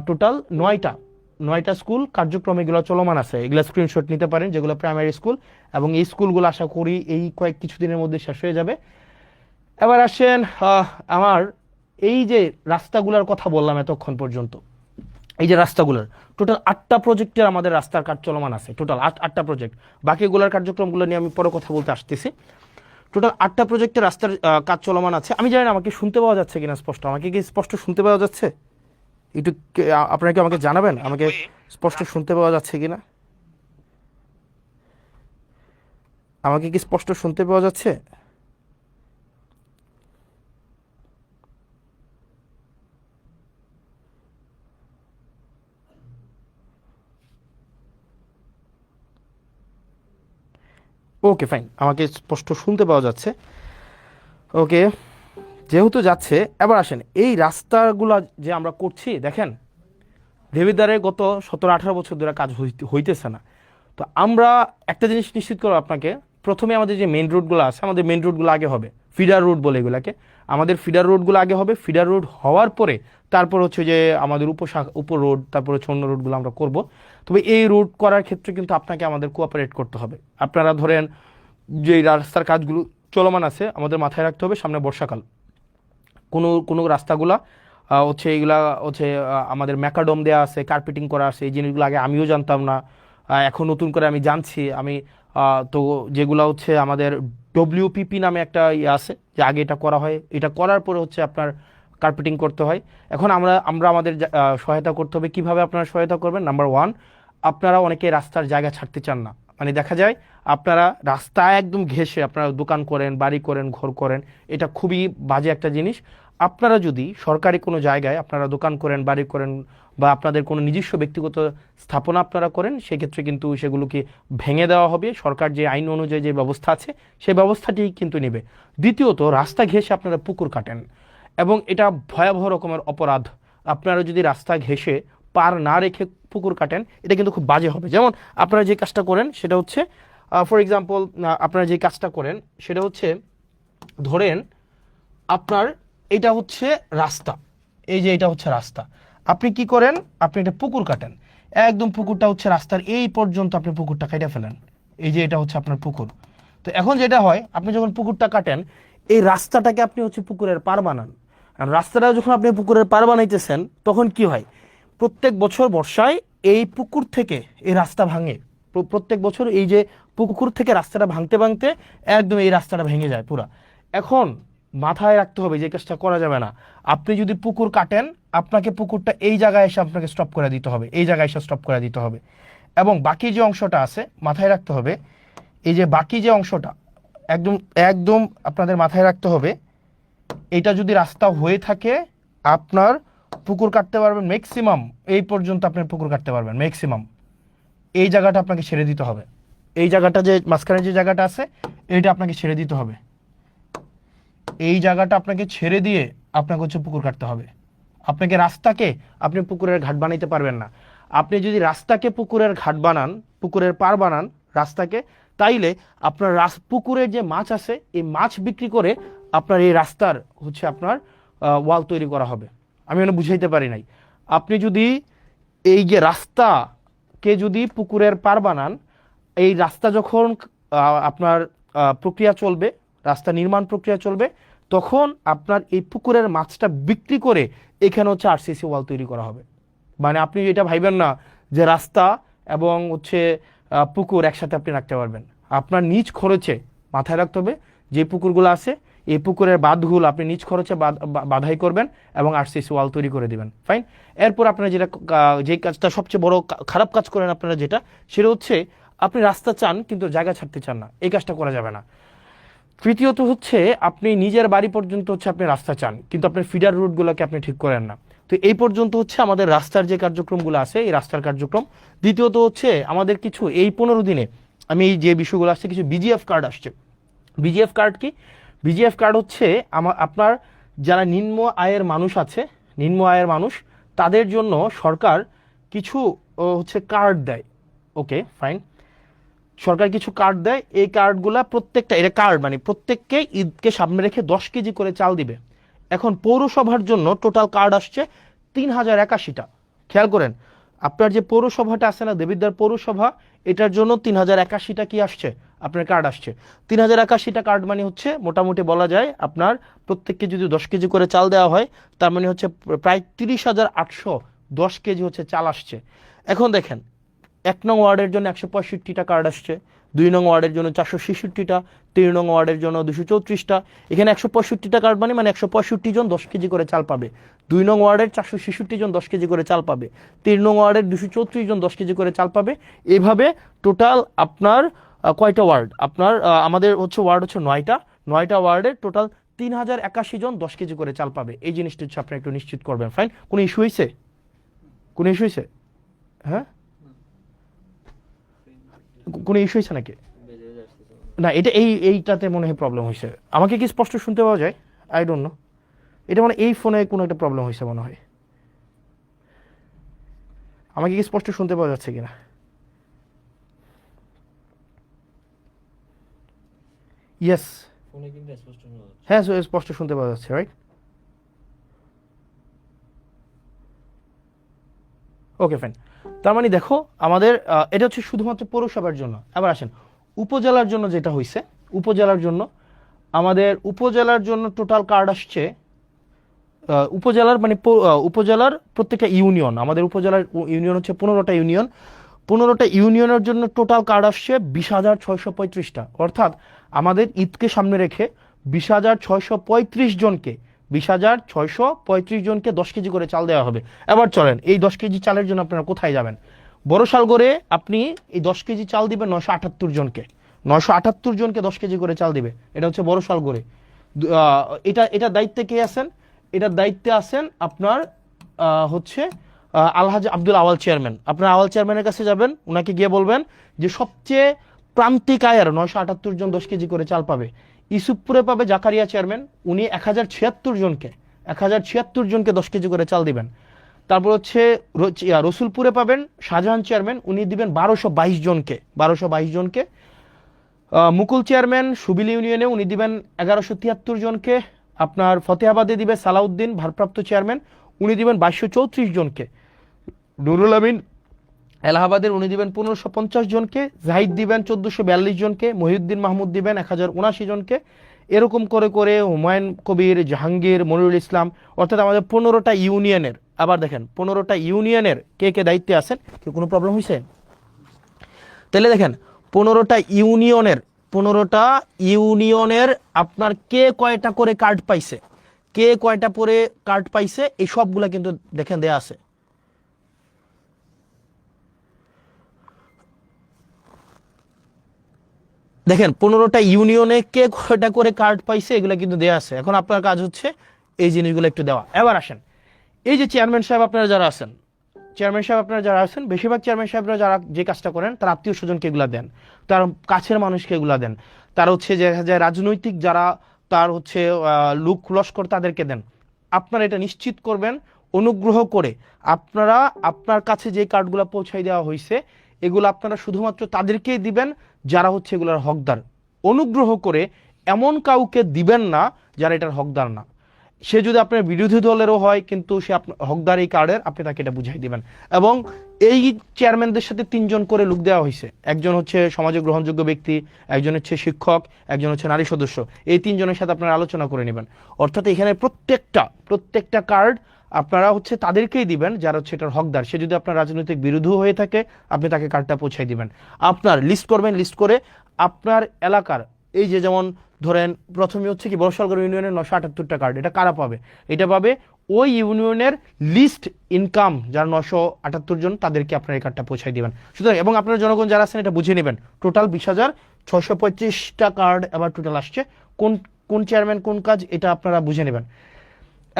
টোটাল 9টা স্কুল কার্যক্রম এগুলো চলমান আছে। এগুলো স্ক্রিনশট নিতে পারেন, যেগুলো প্রাইমারি স্কুল, এবং এই স্কুলগুলো আশা করি এই কিছুদিনের মধ্যে শেষ হয়ে যাবে। এবার আসেন আমার এই যে রাস্তাগুলোর কথা বললাম এতক্ষণ পর্যন্ত, এই যে রাস্তাগুলোর টোটাল 8টা প্রজেক্টের আমাদের রাস্তার কাজ চলমান আছে, টোটাল 8টা প্রজেক্ট। বাকিগুলোর কার্যক্রমগুলো নিয়ে আমি পরে কথা বলতে আসতেছি। টোটাল 8টা প্রজেক্টের রাস্তার কাজ চলমান আছে। আমি জানি না আমাকে শুনতে পাওয়া যাচ্ছে কিনা স্পষ্ট, আমাকে কি স্পষ্ট শুনতে পাওয়া যাচ্ছে? একটু আপনারা কি আমাকে জানাবেন আমাকে স্পষ্ট শুনতে পাওয়া যাচ্ছে কিনা, আমাকে কি স্পষ্ট শুনতে পাওয়া যাচ্ছে? ওকে ফাইন, আমাকে স্পষ্ট শুনতে পাওয়া যাচ্ছে। ওকে, যেহেতু যাচ্ছে, এবার আসেন এই রাস্তাগুলো যে আমরা করছি, দেখেন দেবিদ্বারে গত 17-18 বছর ধরে কাজ হইতেছে না। তো আমরা একটা জিনিস নিশ্চিত করবো আপনাকে, প্রথমে আমাদের যে মেন রোডগুলো আছে, আমাদের মেন রোডগুলো আগে হবে, ফিডার রোড বলে এগুলাকে, আমাদের ফিডার রোডগুলো আগে হবে। ফিডার রোড হওয়ার পরে তারপর হচ্ছে যে আমাদের উপর রোড, তারপর হচ্ছে অন্য রোডগুলো আমরা করব। তবে এই রোড করার ক্ষেত্রে কিন্তু আপনাকে আমাদের কোঅপারেট করতে হবে। আপনারা ধরেন যে রাস্তার কাজগুলো চলমান আছে, আমাদের মাথায় রাখতে হবে সামনে বর্ষাকাল, কোনো রাস্তাগুলা হচ্ছে এইগুলা হচ্ছে আমাদের ম্যাকাডম দেওয়া আছে, কার্পেটিং করা আছে, এই জিনিসগুলো আগে আমিও জানতাম না, এখন নতুন করে আমি জানছি। তো যেগুলো হচ্ছে আমাদের WPP নামে একটা ইয়ে আছে, যে আগে এটা করা হয়, এটা করার পরে হচ্ছে আপনার কার্পেটিং করতে হয়। এখন আমরা আমাদের সহায়তা করতে হবে। কিভাবে আপনারা সহায়তা করবেন? নাম্বার 1, আপনারা অনেকে রাস্তার জায়গা ছাড়তে চান না, মানে দেখা যায় আপনারা রাস্তায় একদম ঘেঁষে আপনারা দোকান করেন, বাড়ি করেন, ঘর করেন, এটা খুবই বাজে একটা জিনিস। আপনারা যদি সরকারি কোনো জায়গায় আপনারা দোকান করেন, বাড়ি করেন, বা আপনাদের কোনো নিজস্ব ব্যক্তিগত স্থাপনা আপনারা করেন, সেক্ষেত্রে কিন্তু সেগুলোকে ভেঙে দেওয়া হবে। সরকার যে আইন অনুযায়ী যে ব্যবস্থা আছে সেই ব্যবস্থাটি কিন্তু নেবে। দ্বিতীয়ত, রাস্তা ঘেঁষে আপনারা পুকুর কাটেন, এবং এটা ভয়াবহ রকমের অপরাধ। আপনারা যদি রাস্তা ঘেঁষে পার না রেখে পুকুর কাটেন, এটা কিন্তু খুব বাজে হবে। যেমন আপনারা যে কাজটা করেন সেটা হচ্ছে, ফর এক্সাম্পল, আপনারা যে কাজটা করেন সেটা হচ্ছে, ধরেন আপনার এটা হচ্ছে রাস্তা, এই যে এটা হচ্ছে রাস্তা, আপনি কি করেন, আপনি একটা পুকুর কাটেন, একদম পুকুরটা হচ্ছে রাস্তার এই পর্যন্ত আপনি পুকুরটা কেটে ফেলেন, এই যে এটা হচ্ছে আপনার পুকুর। তো এখন যেটা হয়, আপনি যখন পুকুরটা কাটেন, এই রাস্তাটাকে আপনি হচ্ছে পুকুরের পার বানান। আর রাস্তাটা যখন আপনি পুকুরের পার বানাইতেছেন, তখন কি হয়, প্রত্যেক বছর বর্ষায় এই পুকুর থেকে এই রাস্তা ভাঙে। প্রত্যেক বছর এই যে পুকুর থেকে রাস্তাটা ভাঙতে ভাঙতে একদম এই রাস্তাটা ভেঙে যায় পুরা। এখন মাথায় রাখতে হবে যে কাজটা করা যাবে না। আপনি যদি পুকুর কাটেন, আপনাকে পুকুরটা এই জায়গায় এসে আপনাকে স্টপ করে দিতে হবে, এই জায়গায় এসে স্টপ করে দিতে হবে। এবং বাকি যে অংশটা আছে মাথায় রাখতে হবে, এই যে বাকি যে অংশটা একদম একদম আপনাদের মাথায় রাখতে হবে, এটা যদি রাস্তা হয়ে থাকে, আপনার পুকুর কাটতে পারবেন ম্যাক্সিমাম এই পর্যন্ত, আপনার পুকুর কাটতে পারবেন ম্যাক্সিমাম। এই জায়গাটা আপনাকে ছেড়ে দিতে হবে, এই জায়গাটা যে মাঝখানে যে জায়গাটা আছে এইটা আপনাকে ছেড়ে দিতে হবে, এই জায়গাটা আপনাকে ছেড়ে দিয়ে আপনাকে হচ্ছে পুকুর কাটতে হবে। আপনাকে রাস্তাকে আপনি পুকুরের ঘাট বানাইতে পারবেন না। আপনি যদি রাস্তাকে পুকুরের ঘাট বানান, পুকুরের পার বানান রাস্তাকে, তাইলে আপনার পুকুরের যে মাছ আছে এই মাছ বিক্রি করে আপনার এই রাস্তার হচ্ছে আপনার ওয়াল তৈরি করা হবে। আমি মানে বুঝাইতে পারি নাই। আপনি যদি এই যে রাস্তাকে যদি পুকুরের পার বানান, এই রাস্তা যখন আপনার প্রক্রিয়া চলবে, রাস্তা নির্মাণ প্রক্রিয়া চলবে, তখন আপনার এই পুকুরের মাছটা বিক্রি করে এখানে হচ্ছে আরসিসি ওয়াল তৈরি করা হবে। মানে আপনি এটা ভাইবেন না যে রাস্তা এবং হচ্ছে পুকুর একসাথে আপনি রাখতে পারবেন। আপনার নিজ খরচে, মাথায় রাখতে হবে, যে পুকুরগুলো আছে এই পুকুরের বাঁধগুলো আপনি নিজ খরচে বাধাই করবেন এবং আরসিসি ওয়াল তৈরি করে দিবেন। ফাইন। এরপর আপনারা যেটা, যে কাজটা সবচেয়ে বড় খারাপ কাজ করেন আপনারা, যেটা সেটা হচ্ছে আপনি রাস্তা চান কিন্তু জায়গা ছাড়তে চান না, এই কাজটা করা যাবে না। তৃতীয়ত হচ্ছে, আপনি নিজের বাড়ি পর্যন্ত হচ্ছে আপনি রাস্তা চান কিন্তু আপনার ফিডার রুটগুলোকে আপনি ঠিক করেন না। তো এই পর্যন্ত হচ্ছে আমাদের রাস্তার যে কার্যক্রমগুলো আছে, এই রাস্তার কার্যক্রম। দ্বিতীয়ত হচ্ছে আমাদের কিছু এই 15 দিনে আমি এই যে বিষয়গুলো আসছে, কিছু বিজিএফ কার্ড আসছে। বিজিএফ কার্ড কি? বিজিএফ কার্ড হচ্ছে আপনার যারা নিম্ন আয়ের মানুষ আছে, নিম্ন আয়ের মানুষ, তাদের জন্য সরকার কিছু হচ্ছে কার্ড দেয়। ওকে ফাইন, সরকার কিছু কার্ড দেয়। এই কার্ডগুলা প্রত্যেকটা, এটা কার্ড মানে প্রত্যেককে ঈদকে সামনে রেখে 10 কেজি করে চাল দিবে। এখন পৌরসভার জন্য টোটাল কার্ড আসছে 3081টা। খেয়াল করেন, আপনার যে পৌরসভাটা আছে না, দেবিদ্বার পৌরসভা, এটার জন্য 3081টা কি আসছে, আপনার কার্ড আসছে। 3081টা কার্ড মানে হচ্ছে মোটামুটি বলা যায় আপনার প্রত্যেককে যদি 10 কেজি করে চাল দেওয়া হয়, তার মানে হচ্ছে প্রায় 30,810 কেজি হচ্ছে চাল আসছে। এখন দেখেন, 1 নং ওয়ার্ডের জন্য 165টা কার্ড আসছে, 2 নং ওয়ার্ডের জন্য 466টা, 3 নং ওয়ার্ডের জন্য 234টা। এখানে 165টা কার্ড মানে 165 জন 10 কেজি করে চাল পাবে। 2 নং ওয়ার্ডের 466 জন 10 কেজি করে চাল পাবে। 3 নং ওয়ার্ডের 234 জন 10 কেজি করে চাল পাবে। এভাবে টোটাল আপনার কয়টা ওয়ার্ড, আপনার আমাদের হচ্ছে ওয়ার্ড হচ্ছে 9টা ওয়ার্ডের টোটাল 3081 জন 10 কেজি করে চাল পাবে। এই জিনিসটা হচ্ছে আপনি একটু নিশ্চিত করবেন। ফাইন। কোনো ইস্যু হয়েছে? কোনো ইস্যু হয়েছে? হ্যাঁ, কোনো ইস্যু হয়েছে নাকি? না, এটা এইটাতে মনে হয় প্রবলেম হয়েছে। আমাকে কি স্পষ্ট শুনতে পাওয়া যায়? আই ডোন্ট নো, এটা মানে এই ফোনে কোনো একটা প্রবলেম হয়েছে মনে হয়। আমাকে কি স্পষ্ট শুনতে পাওয়া যাচ্ছে কিনা? ইয়েস, হ্যাঁ স্পষ্ট শুনতে পাওয়া যাচ্ছে, রাইট? Okay fine. তার মানে দেখো, আমাদের এটা হচ্ছে শুধুমাত্র পৌরসভার জন্য। আবার আসেন উপজেলার জন্য, যেটা হয়েছে উপজেলার জন্য, আমাদের উপজেলার জন্য টোটাল কার্ড আসছে, উপজেলার মানে উপজেলার প্রত্যেকটা ইউনিয়ন, আমাদের উপজেলার ইউনিয়ন হচ্ছে 15টা ইউনিয়ন। 15টা ইউনিয়নের জন্য টোটাল কার্ড আসছে 20,635টা। অর্থাৎ আমাদের ঈদকে সামনে রেখে 20,635 জনকে, 20,635 জনকে 10 কেজি করে চাল দেওয়া হবে। এবার চলেন, এই 10 কেজি চালের জন্য আপনারা কোথায় যাবেন? বড়শালগড়ে আপনি এই 10 কেজি চাল দিবেন 978 জনকে, 978 জনকে 10 কেজি করে চাল দিবে। এটা হচ্ছে বড়শালগড়ে। এটা দায়িত্বে কে আছেন? এটার দায়িত্বে আছেন আপনার হচ্ছে আলহাজ আব্দুল আওয়াল চেয়ারম্যান। আপনার আওয়াল চেয়ারম্যানের কাছে যাবেন, ওনাকে গিয়ে বলবেন যে সবচেয়ে প্রান্তিক আয়ের 978 জন 10 কেজি করে চাল পাবে। ইসুফপুরে পাবে জাকারিয়া চেয়ারম্যান, উনি 1076 জনকে 1076 জনকে 10 কেজি করে চাল দিবেন। তারপর হচ্ছে রসুলপুরে পাবেন শাহজাহান চেয়ারম্যান, উনি দিবেন 1222 জনকে। মুকুল চেয়ারম্যান সুবিল ইউনিয়নে উনি দিবেন 1173 জনকে। আপনার ফতেহাবাদে দিবে সালাউদ্দিন ভারপ্রাপ্ত চেয়ারম্যান, উনি দিবেন 2234 জনকে। নুরুল আমিন এলাহাবাদের উনি দিবেন 1550 জনকে। জাহিদ দিবেন 1442 জনকে। মহিউদ্দিন মাহমুদ দিবেন 1079 জনকে। এরকম করে করে হুমায়ুন কবির, জাহাঙ্গীর, মনিরুল ইসলাম, অর্থাৎ আমাদের 15টা ইউনিয়নের, আবার দেখেন 15টা ইউনিয়নের কে কে দায়িত্বে আছেন, কি কোনো প্রবলেম হয়েছে? তাহলে দেখেন 15টা ইউনিয়নের আপনার কে কয়টা করে কার্ড পাইছে, কে কয়টা করে কার্ড পাইছে, এই সবগুলা কিন্তু দেখেন দেয়া আছে। দেখেন 15টা ইউনিয়নে কে কয়টা করে কার্ড পাইছে এগুলো কিন্তু দেয়া আছে। এখন আপনার কাজ হচ্ছে এই জিনিসগুলো একটু দেওয়া। এবার আসেন, এই যে চেয়ারম্যান সাহেব আপনারা যারা আছেন, বেশিরভাগ চেয়ারম্যান সাহেবরা যারা যে কাজটা করেন তার আত্মীয় স্বজনকে এগুলা দেন, তার কাছের মানুষকে এগুলা দেন, তার হচ্ছে যে রাজনৈতিক যারা তার হচ্ছে লোক লস্কর তাদেরকে দেন। আপনারা এটা নিশ্চিত করবেন অনুগ্রহ করে আপনারা আপনার কাছে যে কার্ডগুলো পৌঁছাই দেওয়া হয়েছে এগুলো আপনারা শুধুমাত্র তাদেরকেই দিবেন যারা হচ্ছে এগুলোর হকদার। অনুগ্রহ করে এমন কাউকে দিবেন না যারা এটার হকদার না। সে যদি আপনার বিরোধী দলেরও হয় কিন্তু সে হকদার এই কার্ডের, আপনি তাকে এটা বুঝাই দিবেন। এবং এই চেয়ারম্যানদের সাথে 3 জন করে লোক দেওয়া হয়েছে, একজন হচ্ছে সমাজে গ্রহণযোগ্য ব্যক্তি, একজন হচ্ছে শিক্ষক, একজন হচ্ছে নারী সদস্য। এই 3 জনের সাথে আপনারা আলোচনা করে নেবেন। অর্থাৎ এখানে প্রত্যেকটা কার্ড আপনারা হচ্ছে তাদেরকেই দিবেন যারা হচ্ছে এটার হকদার। সে যদি আপনার রাজনৈতিক বিরোধী হয়ে থাকে আপনি তাকে কার্ডটা পৌঁছাই দিবেন। আপনার লিস্ট করবেন, লিস্ট করে আপনার এলাকার এই যে যেমন ধরেন প্রথমে হচ্ছে কি বড়শালগড় ইউনিয়নের 978টা কার্ড, এটা কারা পাবে? এটা পাবে ওই ইউনিয়নের লিস্ট ইনকাম যারা 978 জন, তাদেরকে আপনার এই কার্ডটা পৌঁছাই দিবেন। সুতরাং এবং আপনার জনগণ যারা আছেন এটা বুঝে নেবেন, টোটাল 20,635টা কার্ড এবার টোটাল আসছে। কোন কোন চেয়ারম্যান কোন কাজ এটা আপনারা বুঝে নেবেন।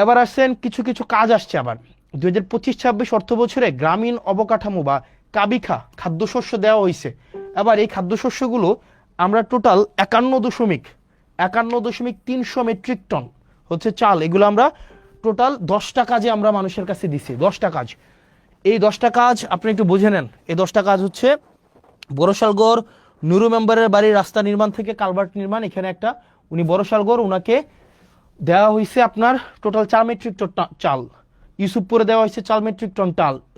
এবার আসছেন কিছু কিছু কাজ আসছে আবার 2025-26 অর্থ বছরে গ্রামীণ অবকাঠামো বা কাবিখা খাদ্যশস্য দেওয়া হয়েছে। এবার এই খাদ্যশস্যগুলো আমরা টোটাল 51.300 মেট্রিক টন হচ্ছে চাল, এগুলো আমরা টোটাল 10টা কাজে আমরা মানুষের কাছে দিছি। 10টা কাজ, এই 10টা কাজ আপনি একটু বুঝে নেন। এই 10টা কাজ হচ্ছে বড়শালগড় নুরু মেম্বারের বাড়ির রাস্তা নির্মাণ থেকে কালভার্ট নির্মাণ, এখানে একটা উনি বড়শালগড় ওনাকে দেওয়া হয়েছে আপনার টোটাল 4 মেট্রিক টন চাল। ইউসুফপুরে দেওয়া হয়েছে 4 মেট্রিক টন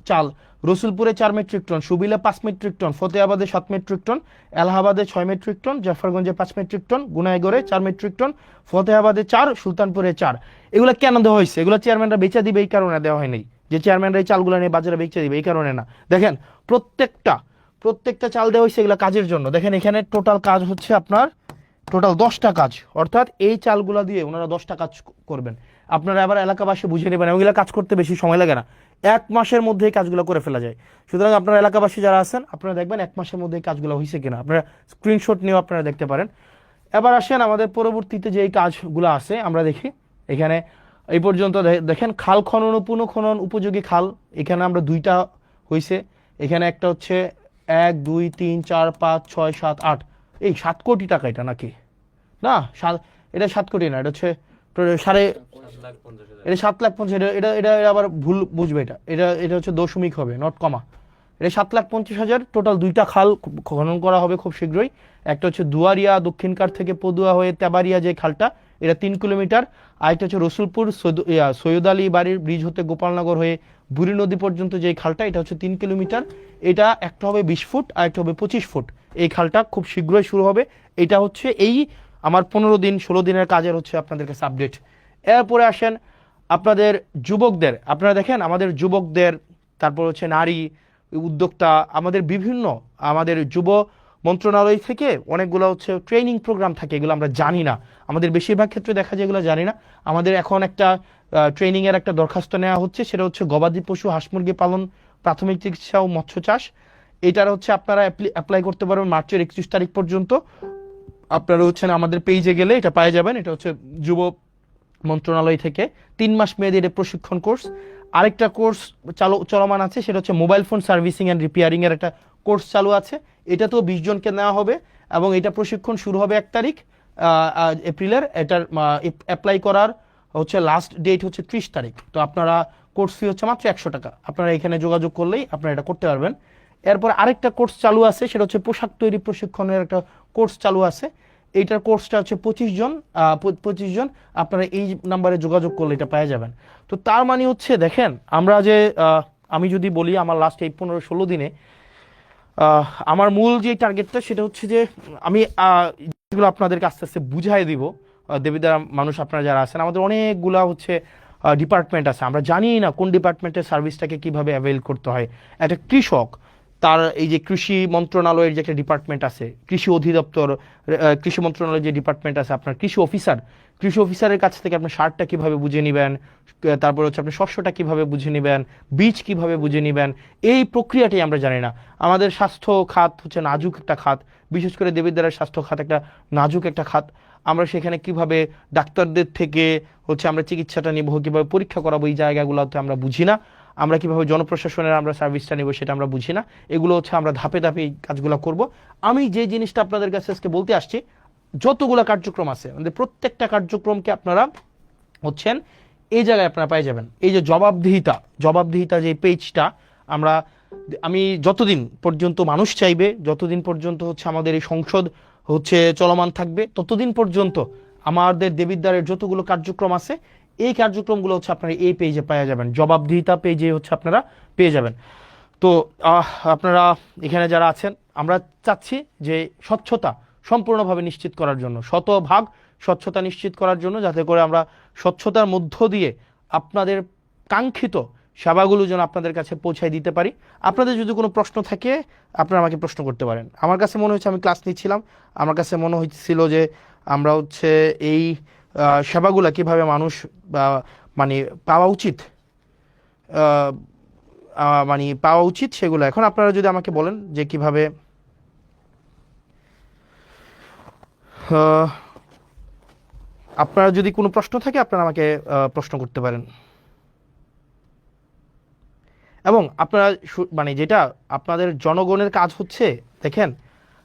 চাল। রসুলপুরে 4 মেট্রিক টন, সুবিলে 5 মেট্রিক টন, ফতেহাবাদে 7 মেট্রিক টন, এলাহাবাদে 6 মেট্রিক টন, জাফরগঞ্জে 5 মেট্রিক টন, গুনাইগড়ে 4 মেট্রিক টন, ফতেহাবাদে 4, সুলতানপুরে 4। এগুলো কেন দেওয়া হয়েছে? এগুলো চেয়ারম্যানরা বেচা দিবে এই কারণে দেওয়া হয়নি যে চেয়ারম্যানরা এই চালগুলো নিয়ে বাজারে বেচা দিবে, এই কারণে না। দেখেন প্রত্যেকটা চাল দেওয়া হয়েছে এগুলো কাজের জন্য। দেখেন এখানে টোটাল কাজ হচ্ছে আপনার টোটাল 10টা কাজ, অর্থাৎ এই চালগুলো দিয়ে ওনারা 10টা কাজ করবেন। আপনারা আবার এলাকাবাসী বুঝে নেবেন, ওইগুলো কাজ করতে বেশি সময় লাগে না, 1 মাসের মধ্যে এই কাজগুলো করে ফেলা যায়। সুতরাং আপনারা এলাকাবাসী যারা আছেন আপনারা দেখবেন 1 মাসের মধ্যে এই কাজগুলো হয়েছে কিনা, আপনারা স্ক্রিনশট নিয়েও আপনারা দেখতে পারেন। এবার আসেন আমাদের পরবর্তীতে যে এই কাজগুলো আছে আমরা দেখি। এখানে এই পর্যন্ত দেখেন খাল খনন ও পুনঃখনন উপযোগী খাল, এখানে আমরা 2টা হয়েছে। এখানে একটা হচ্ছে 1, 2, 3, 4, 5, 6, 7, 8, এই 7 কোটি টাকা এটা নাকি না, এটা 7 কোটি না, এটা হচ্ছে এটা 7,50,000, এটা এটা আবার ভুল বুঝবে, এটা হচ্ছে দশমিক হবে, নট কমা। এটা 7,50,000 টোটাল। 2টা খাল খনন করা হবে খুব শীঘ্রই। একটা হচ্ছে দুয়ারিয়া দক্ষিণকার থেকে পদুয়া হয়ে তেবারিয়া যে খালটা, এটা 3 কিলোমিটার। আর একটা হচ্ছে রসুলপুর সৈয়দ আলী বাড়ির ব্রিজ হতে গোপালনগর হয়ে বুড়ি নদী পর্যন্ত যে খালটা, এটা হচ্ছে 3 কিলোমিটার। এটা একটা হবে 20 ফুট আর একটা হবে 25 ফুট। এই খালটা খুব শীঘ্রই শুরু হবে। এটা হচ্ছে এই আমার 15 দিন 16 দিনের কাজের হচ্ছে আপনাদের কাছে আপডেট। এরপরে আসেন আপনাদের যুবকদের, আপনারা দেখেন আমাদের যুবকদের, তারপর হচ্ছে নারী উদ্যোক্তা, আমাদের যুব মন্ত্রণালয় থেকে অনেকগুলো হচ্ছে ট্রেনিং প্রোগ্রাম থাকে, এগুলো আমরা জানি না। আমাদের বেশিরভাগ ক্ষেত্রে দেখা যায় এগুলো জানি না। আমাদের এখন একটা ট্রেনিংয়ের একটা দরখাস্ত নেওয়া হচ্ছে, সেটা হচ্ছে গবাদি পশু হাঁস মুরগি পালন, প্রাথমিক চিকিৎসা ও মৎস্য চাষ। এটার হচ্ছে আপনারা অ্যাপ্লাই করতে পারবেন মার্চের 31 তারিখ পর্যন্ত। আপনারা হচ্ছেন আমাদের পেজে গেলে এটা পাওয়া যাবেন। এটা হচ্ছে যুব মন্ত্রণালয় থেকে 3 মাস মেয়াদী এটা প্রশিক্ষণ কোর্স। আরেকটা কোর্স চলমান আছে, সেটা হচ্ছে mobile phone servicing and repairing এর একটা কোর্স চালু আছে। এটা তো 20 জনকে নেওয়া হবে এবং এটা প্রশিক্ষণ শুরু হবে 1 তারিখ এপ্রিলের। এটার অ্যাপ্লাই করার হচ্ছে লাস্ট ডেট হচ্ছে 30 তারিখ। তো আপনারা কোর্স ফি হচ্ছে মাত্র 100 টাকা। আপনারা এখানে যোগাযোগ করলেই আপনারা এটা করতে পারবেন। এরপর আরেকটা কোর্স চালু আছে, সেটা হচ্ছে পোশাক তৈরি প্রশিক্ষণের একটা কোর্স চালু আছে। এইটার কোর্সটা হচ্ছে 25 জন আপনারা এই নাম্বারে যোগাযোগ করলে এটা পেয়ে যাবেন। তো তার মানে হচ্ছে দেখেন, আমরা যে আমি যদি বলি আমার লাস্ট এই 15-16 দিনে আমার মূল যে টার্গেটটা সেটা হচ্ছে যে আমি যেগুলো আপনাদেরকে আস্তে আস্তে বুঝাই দিব। দেবিদ্বার মানুষ আপনারা যারা আছেন, আমাদের অনেকগুলা হচ্ছে ডিপার্টমেন্ট আছে, আমরা জানি না কোন ডিপার্টমেন্টের সার্ভিসটাকে কিভাবে অ্যাভেল করতে হয়। একটা কৃষক, তার এই যে কৃষি মন্ত্রণালয়ের যে একটা ডিপার্টমেন্ট আছে, কৃষি অধিদপ্তর, কৃষি মন্ত্রণালয়ের যে ডিপার্টমেন্ট আছে, আপনার কৃষি অফিসারের কাছ থেকে আপনি সারটা কিভাবে বুঝে নেবেন, তারপর হচ্ছে আপনি শস্যটা কিভাবে বুঝে নেবেন, বীজ কিভাবে বুঝে নেবেন, এই প্রক্রিয়াটাই আমরা জানি না। আমাদের স্বাস্থ্য খাত হচ্ছে নাজুক একটা খাত, বিশেষ করে দেবিদ্বারের স্বাস্থ্য খাত একটা নাজুক একটা খাত। আমরা সেখানে কিভাবে ডাক্তারদের থেকে হচ্ছে আমরা চিকিৎসাটা নিব, কিভাবে পরীক্ষা করাবো, এই জায়গাগুলোতে আমরা বুঝি না। আমরা কিভাবে জনপ্রশাসনের আমরা সার্ভিসটা নেব সেটা আমরা বুঝি না। এগুলো হচ্ছে আমরা ধাপে ধাপে এই কাজগুলো করব। আমি যে জিনিসটা আপনাদের কাছে আজকে বলতে আসছি, যতগুলো কার্যক্রম আছে আমাদের প্রত্যেকটা কার্যক্রমকে আপনারা হচ্ছেন এই জায়গায় আপনারা পেয়ে যাবেন। এই যে জবাবদিহিতা যে পেজটা, আমি যতদিন পর্যন্ত মানুষ চাইবে, যতদিন পর্যন্ত হচ্ছে আমাদের এই সংসদ হচ্ছে চলমান থাকবে, ততদিন পর্যন্ত আমাদের দেবিদ্বারের যতগুলো কার্যক্রম আছে এই কার্যক্রমগুলো হচ্ছে আপনারা এই পেজে পেয়ে যাবেন, জবাবদিহিতা পেজে হচ্ছে আপনারা পেয়ে যাবেন। তো আপনারা এখানে যারা আছেন, আমরা চাচ্ছি যে স্বচ্ছতা সম্পূর্ণভাবে নিশ্চিত করার জন্য, শতভাগ স্বচ্ছতা নিশ্চিত করার জন্য, যাতে করে আমরা স্বচ্ছতার মধ্য দিয়ে আপনাদের কাঙ্ক্ষিত সেবাগুলো যেন আপনাদের কাছে পৌঁছায় দিতে পারি। আপনাদের যদি কোনো প্রশ্ন থাকে আপনারা আমাকে প্রশ্ন করতে পারেন। আমার কাছে মনে হচ্ছে, আমি ক্লাস নিচ্ছিলাম, আমার কাছে মনে হচ্ছিল যে আমরা হচ্ছে এই সেবাগুলো কিভাবে মানুষ মানে পাওয়া উচিত, সেগুলো এখন আপনারা যদি আমাকে বলেন যে কিভাবে আপনারা যদি কোনো প্রশ্ন থাকে আপনারা আমাকে প্রশ্ন করতে পারেন। এবং আপনারা মানে যেটা আপনাদের জনগণের কাজ হচ্ছে, দেখেন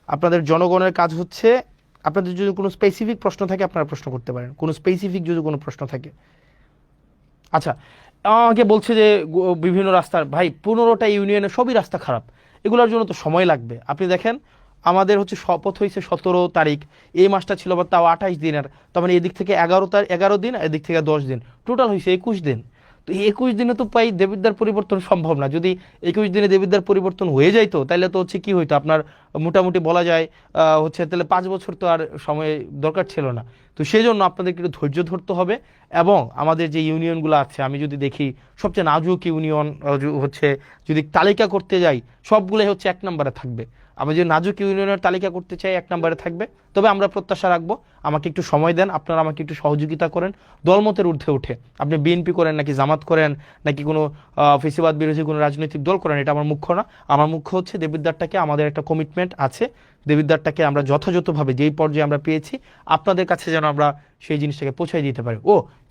আপনাদের জনগণের কাজ হচ্ছে, আপনাদের যদি কোনো স্পেসিফিক প্রশ্ন থাকে আপনারা প্রশ্ন করতে পারেন, কোনো স্পেসিফিক যদি কোনো প্রশ্ন থাকে। আচ্ছা, আমাকে বলছে যে বিভিন্ন রাস্তার, ভাই 15টা ইউনিয়নের সবই রাস্তা খারাপ, এগুলোর জন্য তো সময় লাগবে। আপনি দেখেন আমাদের হচ্ছে শপথ হয়েছে 17 তারিখ, এই মাসটা ছিল আবার তাও 28 দিনের, তার মানে এদিক থেকে 11 দিন, এদিক থেকে 10 দিন, টোটাল হয়েছে 21 দিন। তো এই 21 দিনে তো প্রায় দেবিদ্বার পরিবর্তন সম্ভব না। যদি 21 দিনে দেবিদ্বার পরিবর্তন হয়ে যাইতো তাহলে তো হচ্ছে কি হইতো, আপনার মোটামুটি বলা যায় হচ্ছে তাহলে 5 বছর তো আর সময় দরকার ছিল না। তো সেই জন্য আপনাদেরকে একটু ধৈর্য ধরতে হবে। এবং আমাদের যে ইউনিয়নগুলো আছে, আমি যদি দেখি সবচেয়ে নাজুক ইউনিয়ন হচ্ছে, যদি তালিকা করতে যাই সবগুলোই হচ্ছে 1 নম্বরে থাকবে। আমি যদি নাজুক ইউনিয়নের তালিকা করতে চাই 1 নম্বরে থাকবে। তবে আমরা প্রত্যাশা রাখবো, আমাকে একটু সময় দেন, আপনারা আমাকে একটু সহযোগিতা করেন। দলমতের ঊর্ধ্বে উঠে আপনি বিএনপি করেন নাকি জামাত করেন নাকি কোনো ফেসিবাদ বিরোধী কোনো রাজনৈতিক দল করেন, এটা আমার মুখ্য না। আমার মুখ্য হচ্ছে দেবিদ্বারটাকে, আমাদের একটা কমিটমেন্ট আছে, দেবিদ্বারটাকে আমরা যথাযথভাবে যেই পর্যায়ে আমরা পেয়েছি আপনাদের কাছে যেন আমরা সেই জিনিসটাকে পৌঁছাই দিতে পারি।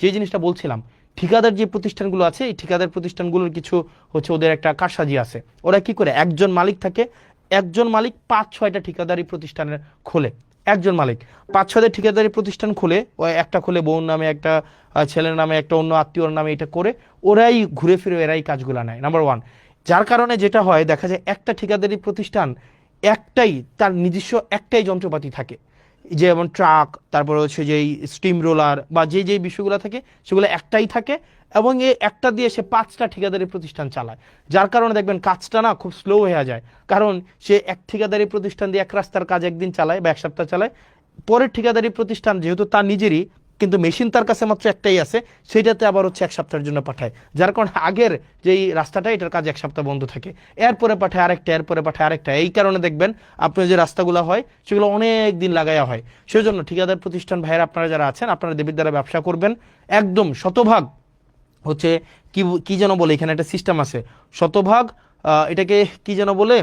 যে জিনিসটা বলছিলাম, ঠিকাদার যে প্রতিষ্ঠানগুলো আছে, এই ঠিকাদার প্রতিষ্ঠানগুলোর কিছু হচ্ছে ওদের একটা কারসাজি আছে। ওরা কি করে, একজন মালিক থাকে, একজন মালিক 5-6টা ঠিকাদারি প্রতিষ্ঠানের খোলে। একজন মালিক 5-6টা ঠিকাদারি প্রতিষ্ঠান খুলে, ওই একটা খুলে বউর নামে, একটা ছেলের নামে, একটা অন্য আত্মীয়র নামে, এটা করে ওরাই ঘুরে ফিরে এরাই কাজগুলো নেয়, নাম্বার 1। যার কারণে যেটা হয়, দেখা যায় একটা ঠিকাদারি প্রতিষ্ঠান একটাই, তার নিজস্ব একটাই যন্ত্রপাতি থাকে, যেমন ট্রাক, তারপরে হচ্ছে যেই স্টিম রোলার বা যেই বিষয়গুলো থাকে সেগুলো একটাই থাকে, এবং এই একটা দিয়ে সে 5টা ঠিকাদারি প্রতিষ্ঠান চালায়। যার কারণে দেখবেন কাজটা না খুব স্লো হয়ে যায়, কারণ সে এক ঠিকাদারি প্রতিষ্ঠান দিয়ে এক রাস্তার কাজ একদিন চালায় বা 1 সপ্তাহ চালায়, পরের ঠিকাদারি প্রতিষ্ঠান যেহেতু তার নিজেরই, কিন্তু মেশিন তার কাছে মাত্র একটাই আছে, সেটাতে আবার হচ্ছে 1 সপ্তাহের জন্য পাঠায়। যার কারণে আগের যেই রাস্তাটা, এটার কাজ 1 সপ্তাহ বন্ধ থাকে, এরপরে পাঠায় আরেকটা, এরপরে পাঠায় আরেকটা। এই কারণে দেখবেন আপনার যে রাস্তাগুলো হয় সেগুলো অনেক দিন লাগাইয়া হয়। সেজন্য ঠিকাদার প্রতিষ্ঠান ভাইয়েরা আপনারা যারা আছেন, আপনারা দেবিদ্বারে ব্যবসা করবেন, একদম শতভাগ হচ্ছে কি যেন বলে, এখানে একটা সিস্টেম আছে, শতভাগ এটাকে কি যেন বলে,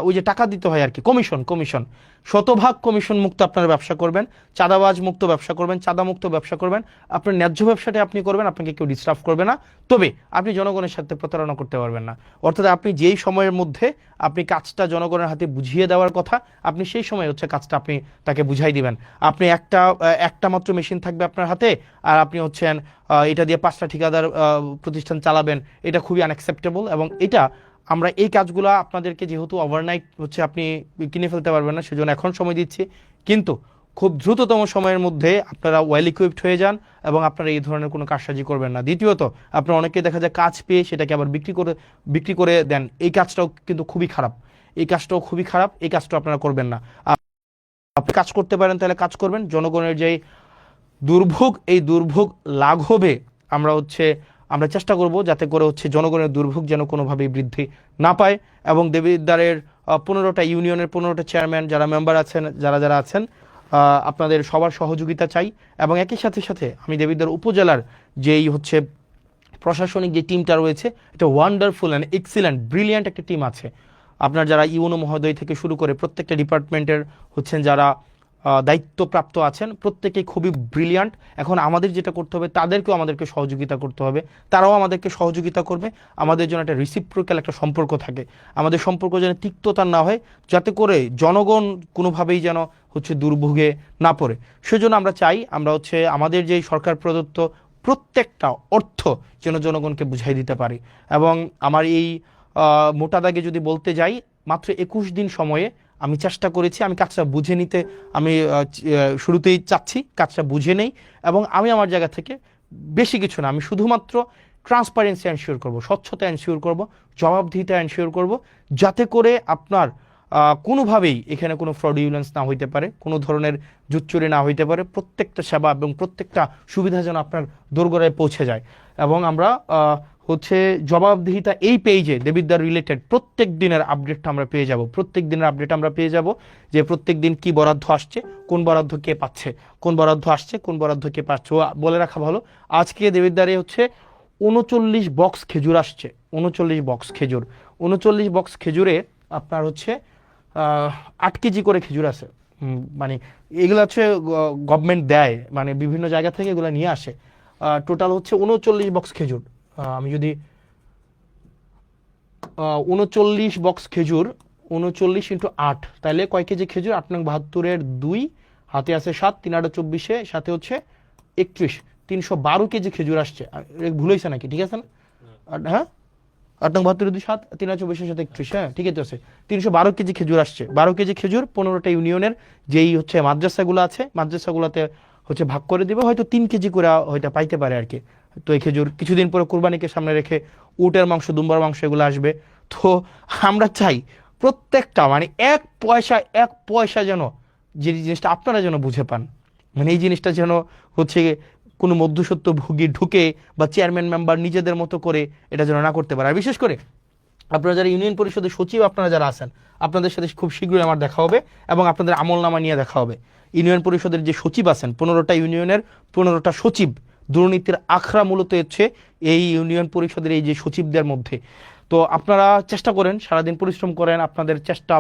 ওই যে টাকা দিতে হয় আর কি, কমিশন, শতভাগ কমিশন মুক্ত আপনার ব্যবসা করবেন, চাঁদাবাজ মুক্ত ব্যবসা করবেন, চাঁদা মুক্ত ব্যবসা করবেন, আপনার ন্যায্য ব্যবসাটা আপনি করবেন, আপনাকে কেউ ডিস্টার্ব করবে না। তবে আপনি জনগণের সাথে প্রতারণা করতে পারবেন না। অর্থাৎ আপনি যেই সময়ের মধ্যে আপনি কাজটা জনগণের হাতে বুঝিয়ে দেওয়ার কথা, আপনি সেই সময় হচ্ছে কাজটা আপনি তাকে বুঝাই দিবেন। আপনি একটা মাত্র মেশিন থাকবে আপনার হাতে, আর আপনি হচ্ছেন এটা দিয়ে 5টা ঠিকাদার প্রতিষ্ঠান চালাবেন, এটা খুবই আনঅ্যাকসেপ্টেবল। এবং এটা আমরা এই কাজগুলো আপনাদেরকে যেহেতু ওভারনাইট হচ্ছে আপনি কিনে ফেলতে পারবেন না, সেজন্য এখন সময় দিচ্ছি, কিন্তু খুব দ্রুততম সময়ের মধ্যে আপনারা ওয়েল ইকুইপড হয়ে যান এবং আপনারা এই ধরনের কোনো কারসাজি করবেন না। দ্বিতীয়ত, আপনারা অনেকে দেখা যায় কাজ পেয়ে সেটাকে আবার বিক্রি করে দেন, এই কাজটাও কিন্তু খুবই খারাপ, এই কাজটাও আপনারা করবেন না। আপনি কাজ করতে পারেন তাহলে কাজ করবেন, জনগণের যেই দুর্ভোগ, এই দুর্ভোগ লাঘবে আমরা চেষ্টা করব যাতে করে হচ্ছে জনগণের দুর্ভোগ যেন কোনোভাবেই বৃদ্ধি না পায়। এবং দেবিদ্বারের 15টা ইউনিয়নের 15টা চেয়ারম্যান যারা মেম্বার আছেন, যারা আছেন, আপনাদের সবার সহযোগিতা চাই। এবং একই সাথে আমি দেবিদ্বার উপজেলার যেই হচ্ছে প্রশাসনিক যে টিমটা রয়েছে, এটা ওয়ান্ডারফুল অ্যান্ড এক্সিলেন্ট ব্রিলিয়ান্ট একটা টিম আছে। আপনার যারা ইউনো মহোদয় থেকে শুরু করে প্রত্যেকটা ডিপার্টমেন্টের হচ্ছেন যারা দায়িত্বপ্রাপ্ত আছেন, প্রত্যেকেই খুবই ব্রিলিয়ান্ট। এখন আমাদের যেটা করতে হবে, তাদেরকেও আমাদেরকে সহযোগিতা করতে হবে, তারাও আমাদেরকে সহযোগিতা করবে। আমাদের জন্য একটা রিসিপ্রোক্যাল একটা সম্পর্ক থাকে, আমাদের সম্পর্ক যেন তিক্ততা না হয়, যাতে করে জনগণ কোনোভাবেই যেন হচ্ছে দুর্ভোগে না পড়ে। সেজন্য আমরা চাই আমরা হচ্ছে আমাদের যেই সরকার প্রদত্ত প্রত্যেকটা অর্থ যেন জনগণকে বুঝাই দিতে পারি। এবং আমার এই মোটা দাগে যদি বলতে যাই, মাত্র 21 দিন সময়ে আমি চেষ্টা করেছি, আমি কাজটা বুঝে নিতে, আমি শুরুতেই চাচ্ছি কাজটা বুঝে নেই। এবং আমি আমার জায়গা থেকে বেশি কিছু না, আমি শুধুমাত্র ট্রান্সপারেন্সি এনশিওর করব, স্বচ্ছতা এনশিওর করব, জবাবদিহিতা এনশিওর করব, যাতে করে আপনার কোনোভাবেই এখানে কোনো ফ্রডিউলেন্স না হইতে পারে, কোনো ধরনের জুচ্চুরি না হইতে পারে, প্রত্যেকটা সেবা এবং প্রত্যেকটা সুবিধা যেন আপনার দোরগোড়ায় পৌঁছে যায়। এবং আমরা হচ্ছে জবাবদিহিতা এই পেজে দেবিদ্বার রিলেটেড প্রত্যেক দিনের আপডেটটা আমরা পেয়ে যাব, যে প্রত্যেক দিন কি বরাদ্দ আসছে, কোন বরাদ্দ কে পাচ্ছে, কোন বরাদ্দ আসছে, কোন বরাদ্দ কে পাচ্ছে। বলে রাখা ভালো, আজকে দেবিদ্বারে হচ্ছে 39 বক্স খেজুর আসছে, 39 বক্স খেজুরে আপনার হচ্ছে 8 কেজি করে খেজুর আছে। মানে এগুলো হচ্ছে গভর্নমেন্ট দেয়, মানে বিভিন্ন জায়গা থেকে এগুলো নিয়ে আসে। টোটাল হচ্ছে 39 বক্স খেজুর। আমি যদি 39 বক্স খেজুর 39 × 8, তাহলে কয় কেজি খেজুর? 8×72 2, হাতে আছে 7, 3×8 = 24, সাথে হচ্ছে 31, 312 কেজি খেজুর আসছে। ভুল হয়েছে নাকি? ঠিক আছে না? হ্যাঁ, 8×72 2, 7, 3×24 সাথে 31, হ্যাঁ ঠিক আছে। 312 কেজি খেজুর আসছে। 12 কেজি খেজুর 15টা ইউনিয়নের যেই হচ্ছে মাদ্রাসাগুলো আছে, মাদ্রাসাগুলোতে হচ্ছে ভাগ করে দিবে, হয়তো 3 কেজি করে হয়তো পাইতে পারে আর কি। তো এই খেজুর কিছুদিন পরে কুরবানিকে সামনে রেখে উটের মাংস, দুম্বার মাংস এগুলো আসবে। তো আমরা চাই প্রত্যেকটা মানে এক পয়সা যেন, যে জিনিসটা আপনারা যেন বুঝে পান, মানে এই জিনিসটা যেন হচ্ছে কোনো মধ্যস্বত্ব ভোগী ঢুকে বা চেয়ারম্যান মেম্বার নিজেদের মতো করে এটা যেন না করতে পারে। আর বিশেষ করে আপনারা যারা ইউনিয়ন পরিষদের সচিব, আপনারা যারা আছেন, আপনাদের সাথে খুব শীঘ্রই আমার দেখা হবে এবং আপনাদের আমলনামা নিয়ে দেখা হবে। ইউনিয়ন পরিষদের যে সচিব আছেন, 15টা ইউনিয়নের 15টা সচিব, দুর্নীতির আখড়া মূলত হচ্ছে এই ইউনিয়ন পরিষদের এই যে সচিবদের মধ্যে। তো আপনারা চেষ্টা করেন, সারাদিন পরিশ্রম করেন, আপনাদের চেষ্টা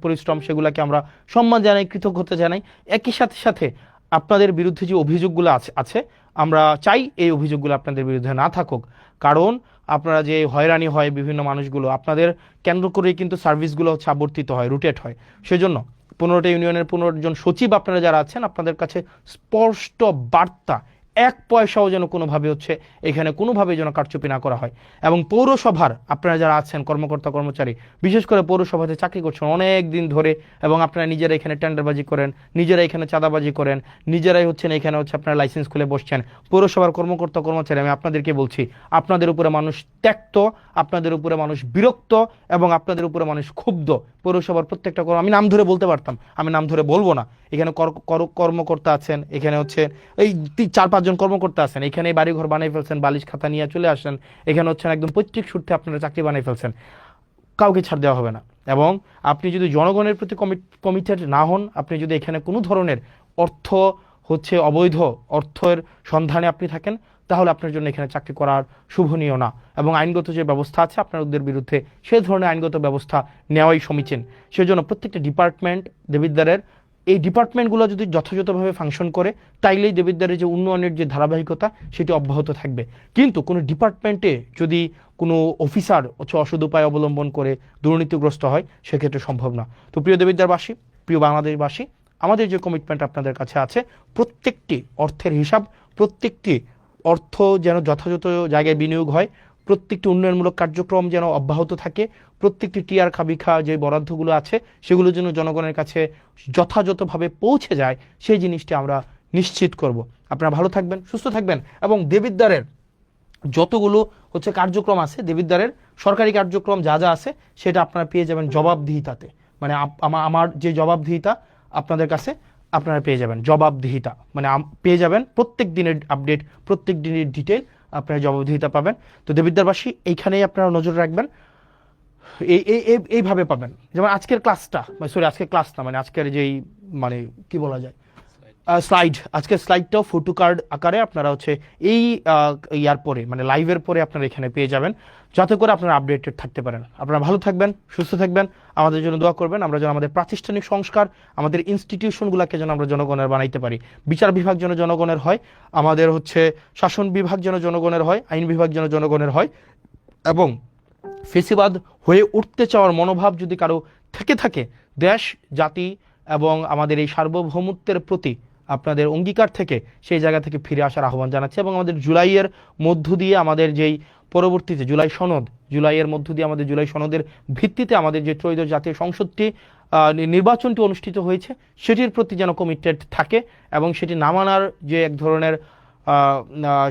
পরিশ্রম সেগুলোকে আমরা সম্মান জানাই, কৃতজ্ঞতা জানাই। একই সাথে আপনাদের বিরুদ্ধে যে অভিযোগগুলো আছে আমরা চাই এই অভিযোগগুলো আপনাদের বিরুদ্ধে না থাকুক। কারণ আপনারা যে হয়রানি হয় বিভিন্ন মানুষগুলো, আপনাদের কেন্দ্র করেই কিন্তু সার্ভিসগুলো হচ্ছে আবর্তিত হয়, রুটেট হয়। সেজন্য 15টা ইউনিয়নের 15 জন সচিব আপনারা যারা আছেন, আপনাদের কাছে স্পষ্ট বার্তা, এক পয়সাও যেন কোনোভাবে হচ্ছে এখানে কোনোভাবে যেন কারচুপি না করা হয়। এবং পৌরসভার আপনারা যারা আছেন কর্মকর্তা কর্মচারী, বিশেষ করে পৌরসভাতে চাকরি করছেন অনেক দিন ধরে, এবং আপনারা নিজেরা এখানে টেন্ডারবাজি করেন, নিজেরা এখানে চাঁদাবাজি করেন, নিজেরাই হচ্ছেন এখানে হচ্ছে আপনারা লাইসেন্স খুলে বসছেন, পৌরসভার কর্মকর্তা কর্মচারী, আমি আপনাদেরকে বলছি, আপনাদের উপরে মানুষ ত্যক্ত, আপনাদের উপরে মানুষ বিরক্ত, এবং আপনাদের উপরে মানুষ ক্ষুব্ধ। পৌরসভার প্রত্যেকটা আমি নাম ধরে বলতে পারতাম, আমি নাম ধরে বলবো না। এখানে কর্মকর্তা আছেন, এখানে হচ্ছে এই 4-5 জন কর্মকর্তা আছেন, এখানে বাড়িঘর বানিয়ে ফেলছেন, বালিশ খাতা নিয়ে চলে আসেন, এখানে হচ্ছেন একদম পৈতৃক সূত্রে আপনারা চাকরি বানিয়ে ফেলছেন, কাউকে ছাড় দেওয়া হবে না। এবং আপনি যদি জনগণের প্রতি কমিটেড না হন, আপনি যদি এখানে কোনো ধরনের অর্থ হচ্ছে অবৈধ অর্থের সন্ধানে আপনি থাকেন, তাহলে আপনার জন্য এখানে চাকরি করার শুভনীয় না, এবং আইনগত যে ব্যবস্থা আছে আপনাদের বিরুদ্ধে সেই ধরনের আইনগত ব্যবস্থা নেওয়াই সমীচীন। সেজন্য প্রত্যেকটা ডিপার্টমেন্ট দেবিদ্বারের এই ডিপার্টমেন্টগুলো যদি যথাযথভাবে ফাংশন করে, তাইলেই দেবিদ্বারের যে উন্নয়নের যে ধারাবাহিকতা সেটি অব্যাহত থাকবে। কিন্তু কোনো ডিপার্টমেন্টে যদি কোনো অফিসার হচ্ছে অসৎ উপায় অবলম্বন করে দুর্নীতিগ্রস্ত হয়, সেক্ষেত্রে সম্ভব না। তো প্রিয় দেবিদ্বারবাসী, প্রিয় বাংলাদেশবাসী, আমাদের যে কমিটমেন্ট আপনাদের কাছে আছে, প্রত্যেকটি অর্থের হিসাব, প্রত্যেকটি অর্থ যেন যথাযথ জায়গায় বিনিয়োগ হয়, প্রত্যেকটি উন্নয়নমূলক কার্যক্রম যেন অব্যাহত থাকে, প্রত্যেকটি টিআর খাবিখা যে বরাদ্দগুলো আছে সেগুলো যেন জনগণের কাছে যথাযথভাবে পৌঁছে যায়, সেই জিনিসটি আমরা নিশ্চিত করব। আপনারা ভালো থাকবেন, সুস্থ থাকবেন, এবং দেবিদ্বারের যতগুলো হচ্ছে কার্যক্রম আছে, দেবিদ্বারের সরকারি কার্যক্রম যা যা আছে সেটা আপনারা পেয়ে যাবেন জবাবদিহিতাতে। মানে আমার যে জবাবদিহিতা আপনাদের কাছে আপনারা পেয়ে যাবেন, জবাবদিহিতা মানে পেয়ে যাবেন প্রত্যেক দিনের আপডেট, প্রত্যেক দিনের ডিটেল আপনারা জবাবদিহিতা পাবেন। তো দেবিদ্বারবাসী, এইখানেই আপনারা নজর রাখবেন, এইভাবে পাবেন। যেমন আজকের ক্লাসটা, সরি আজকের ক্লাস না, মানে আজকের যেই মানে কি বলা যায় স্লাইড, আজকের স্লাইডটাও ফটো কার্ড আকারে আপনারা হচ্ছে এই ইয়ার পরে মানে লাইভের পরে আপনারা এখানে পেয়ে যাবেন, যাতে করে আপনারা আপডেটেড থাকতে পারেন। আপনারা ভালো থাকবেন, সুস্থ থাকবেন, আমাদের জন্য দোয়া করবেন। আমরা যেন আমাদের প্রাতিষ্ঠানিক সংস্কার, আমাদের ইনস্টিটিউশনগুলোকে যেন আমরা জনগণের বানাইতে পারি। বিচার বিভাগ যেন জনগণের হয়, আমাদের হচ্ছে শাসন বিভাগ যেন জনগণের হয়, আইন বিভাগ যেন জনগণের হয়, এবং ফেসিবাদ হয়ে উঠতে চাওয়ার মনোভাব যদি কারো থেকে থাকে, দেশ জাতি এবং আমাদের এই সার্বভৌমত্বের প্রতি আপনাদের অঙ্গীকার থেকে সেই জায়গা থেকে ফিরে আসার আহ্বান জানাচ্ছি। এবং আমাদের জুলাইয়ের মধ্য দিয়ে আমাদের যেই পরবর্তীতে জুলাইয়ের মধ্য দিয়ে আমাদের জুলাই সনদের ভিত্তিতে আমাদের যে ত্রয়োদশ জাতীয় সংসদটি নির্বাচনটি অনুষ্ঠিত হয়েছে, সেটির প্রতি যেন কমিটেড থাকে, এবং সেটি না মানার যে এক ধরনের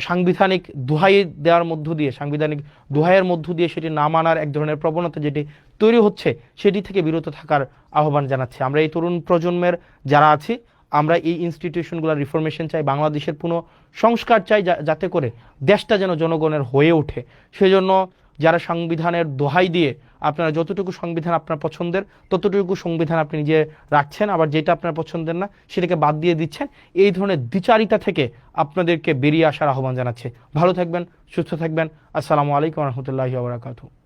সাংবিধানিক দোহাই দেওয়ার মধ্য দিয়ে, সাংবিধানিক দোহাইয়ের মধ্য দিয়ে সেটি না মানার এক ধরনের প্রবণতা যেটি তৈরি হচ্ছে, সেটি থেকে বিরত থাকার আহ্বান জানাচ্ছি। আমরা এই তরুণ প্রজন্মের যারা আছি, আমরা এই ইনস্টিটিউশনগুলোর রিফরমেশন চাই, বাংলাদেশের পুনঃ সংস্কার চাই, যাতে করে দেশটা যেন জনগণের হয়ে ওঠে। সেজন্য যারা সংবিধানের দোহাই দিয়ে আপনারা যতটুকু সংবিধান আপনার পছন্দের ততটুকু সংবিধান আপনি নিজে রাখছেন, আবার যেটা আপনার পছন্দের না সেটাকে বাদ দিয়ে দিচ্ছেন, এই ধরনের দ্বিচারিতা থেকে আপনাদেরকে বেরিয়ে আসার আহ্বান জানাচ্ছে। ভালো থাকবেন, সুস্থ থাকবেন। আসসালামু আলাইকুম রহমতুল্লাহি ওয়া বারাকাতুহু।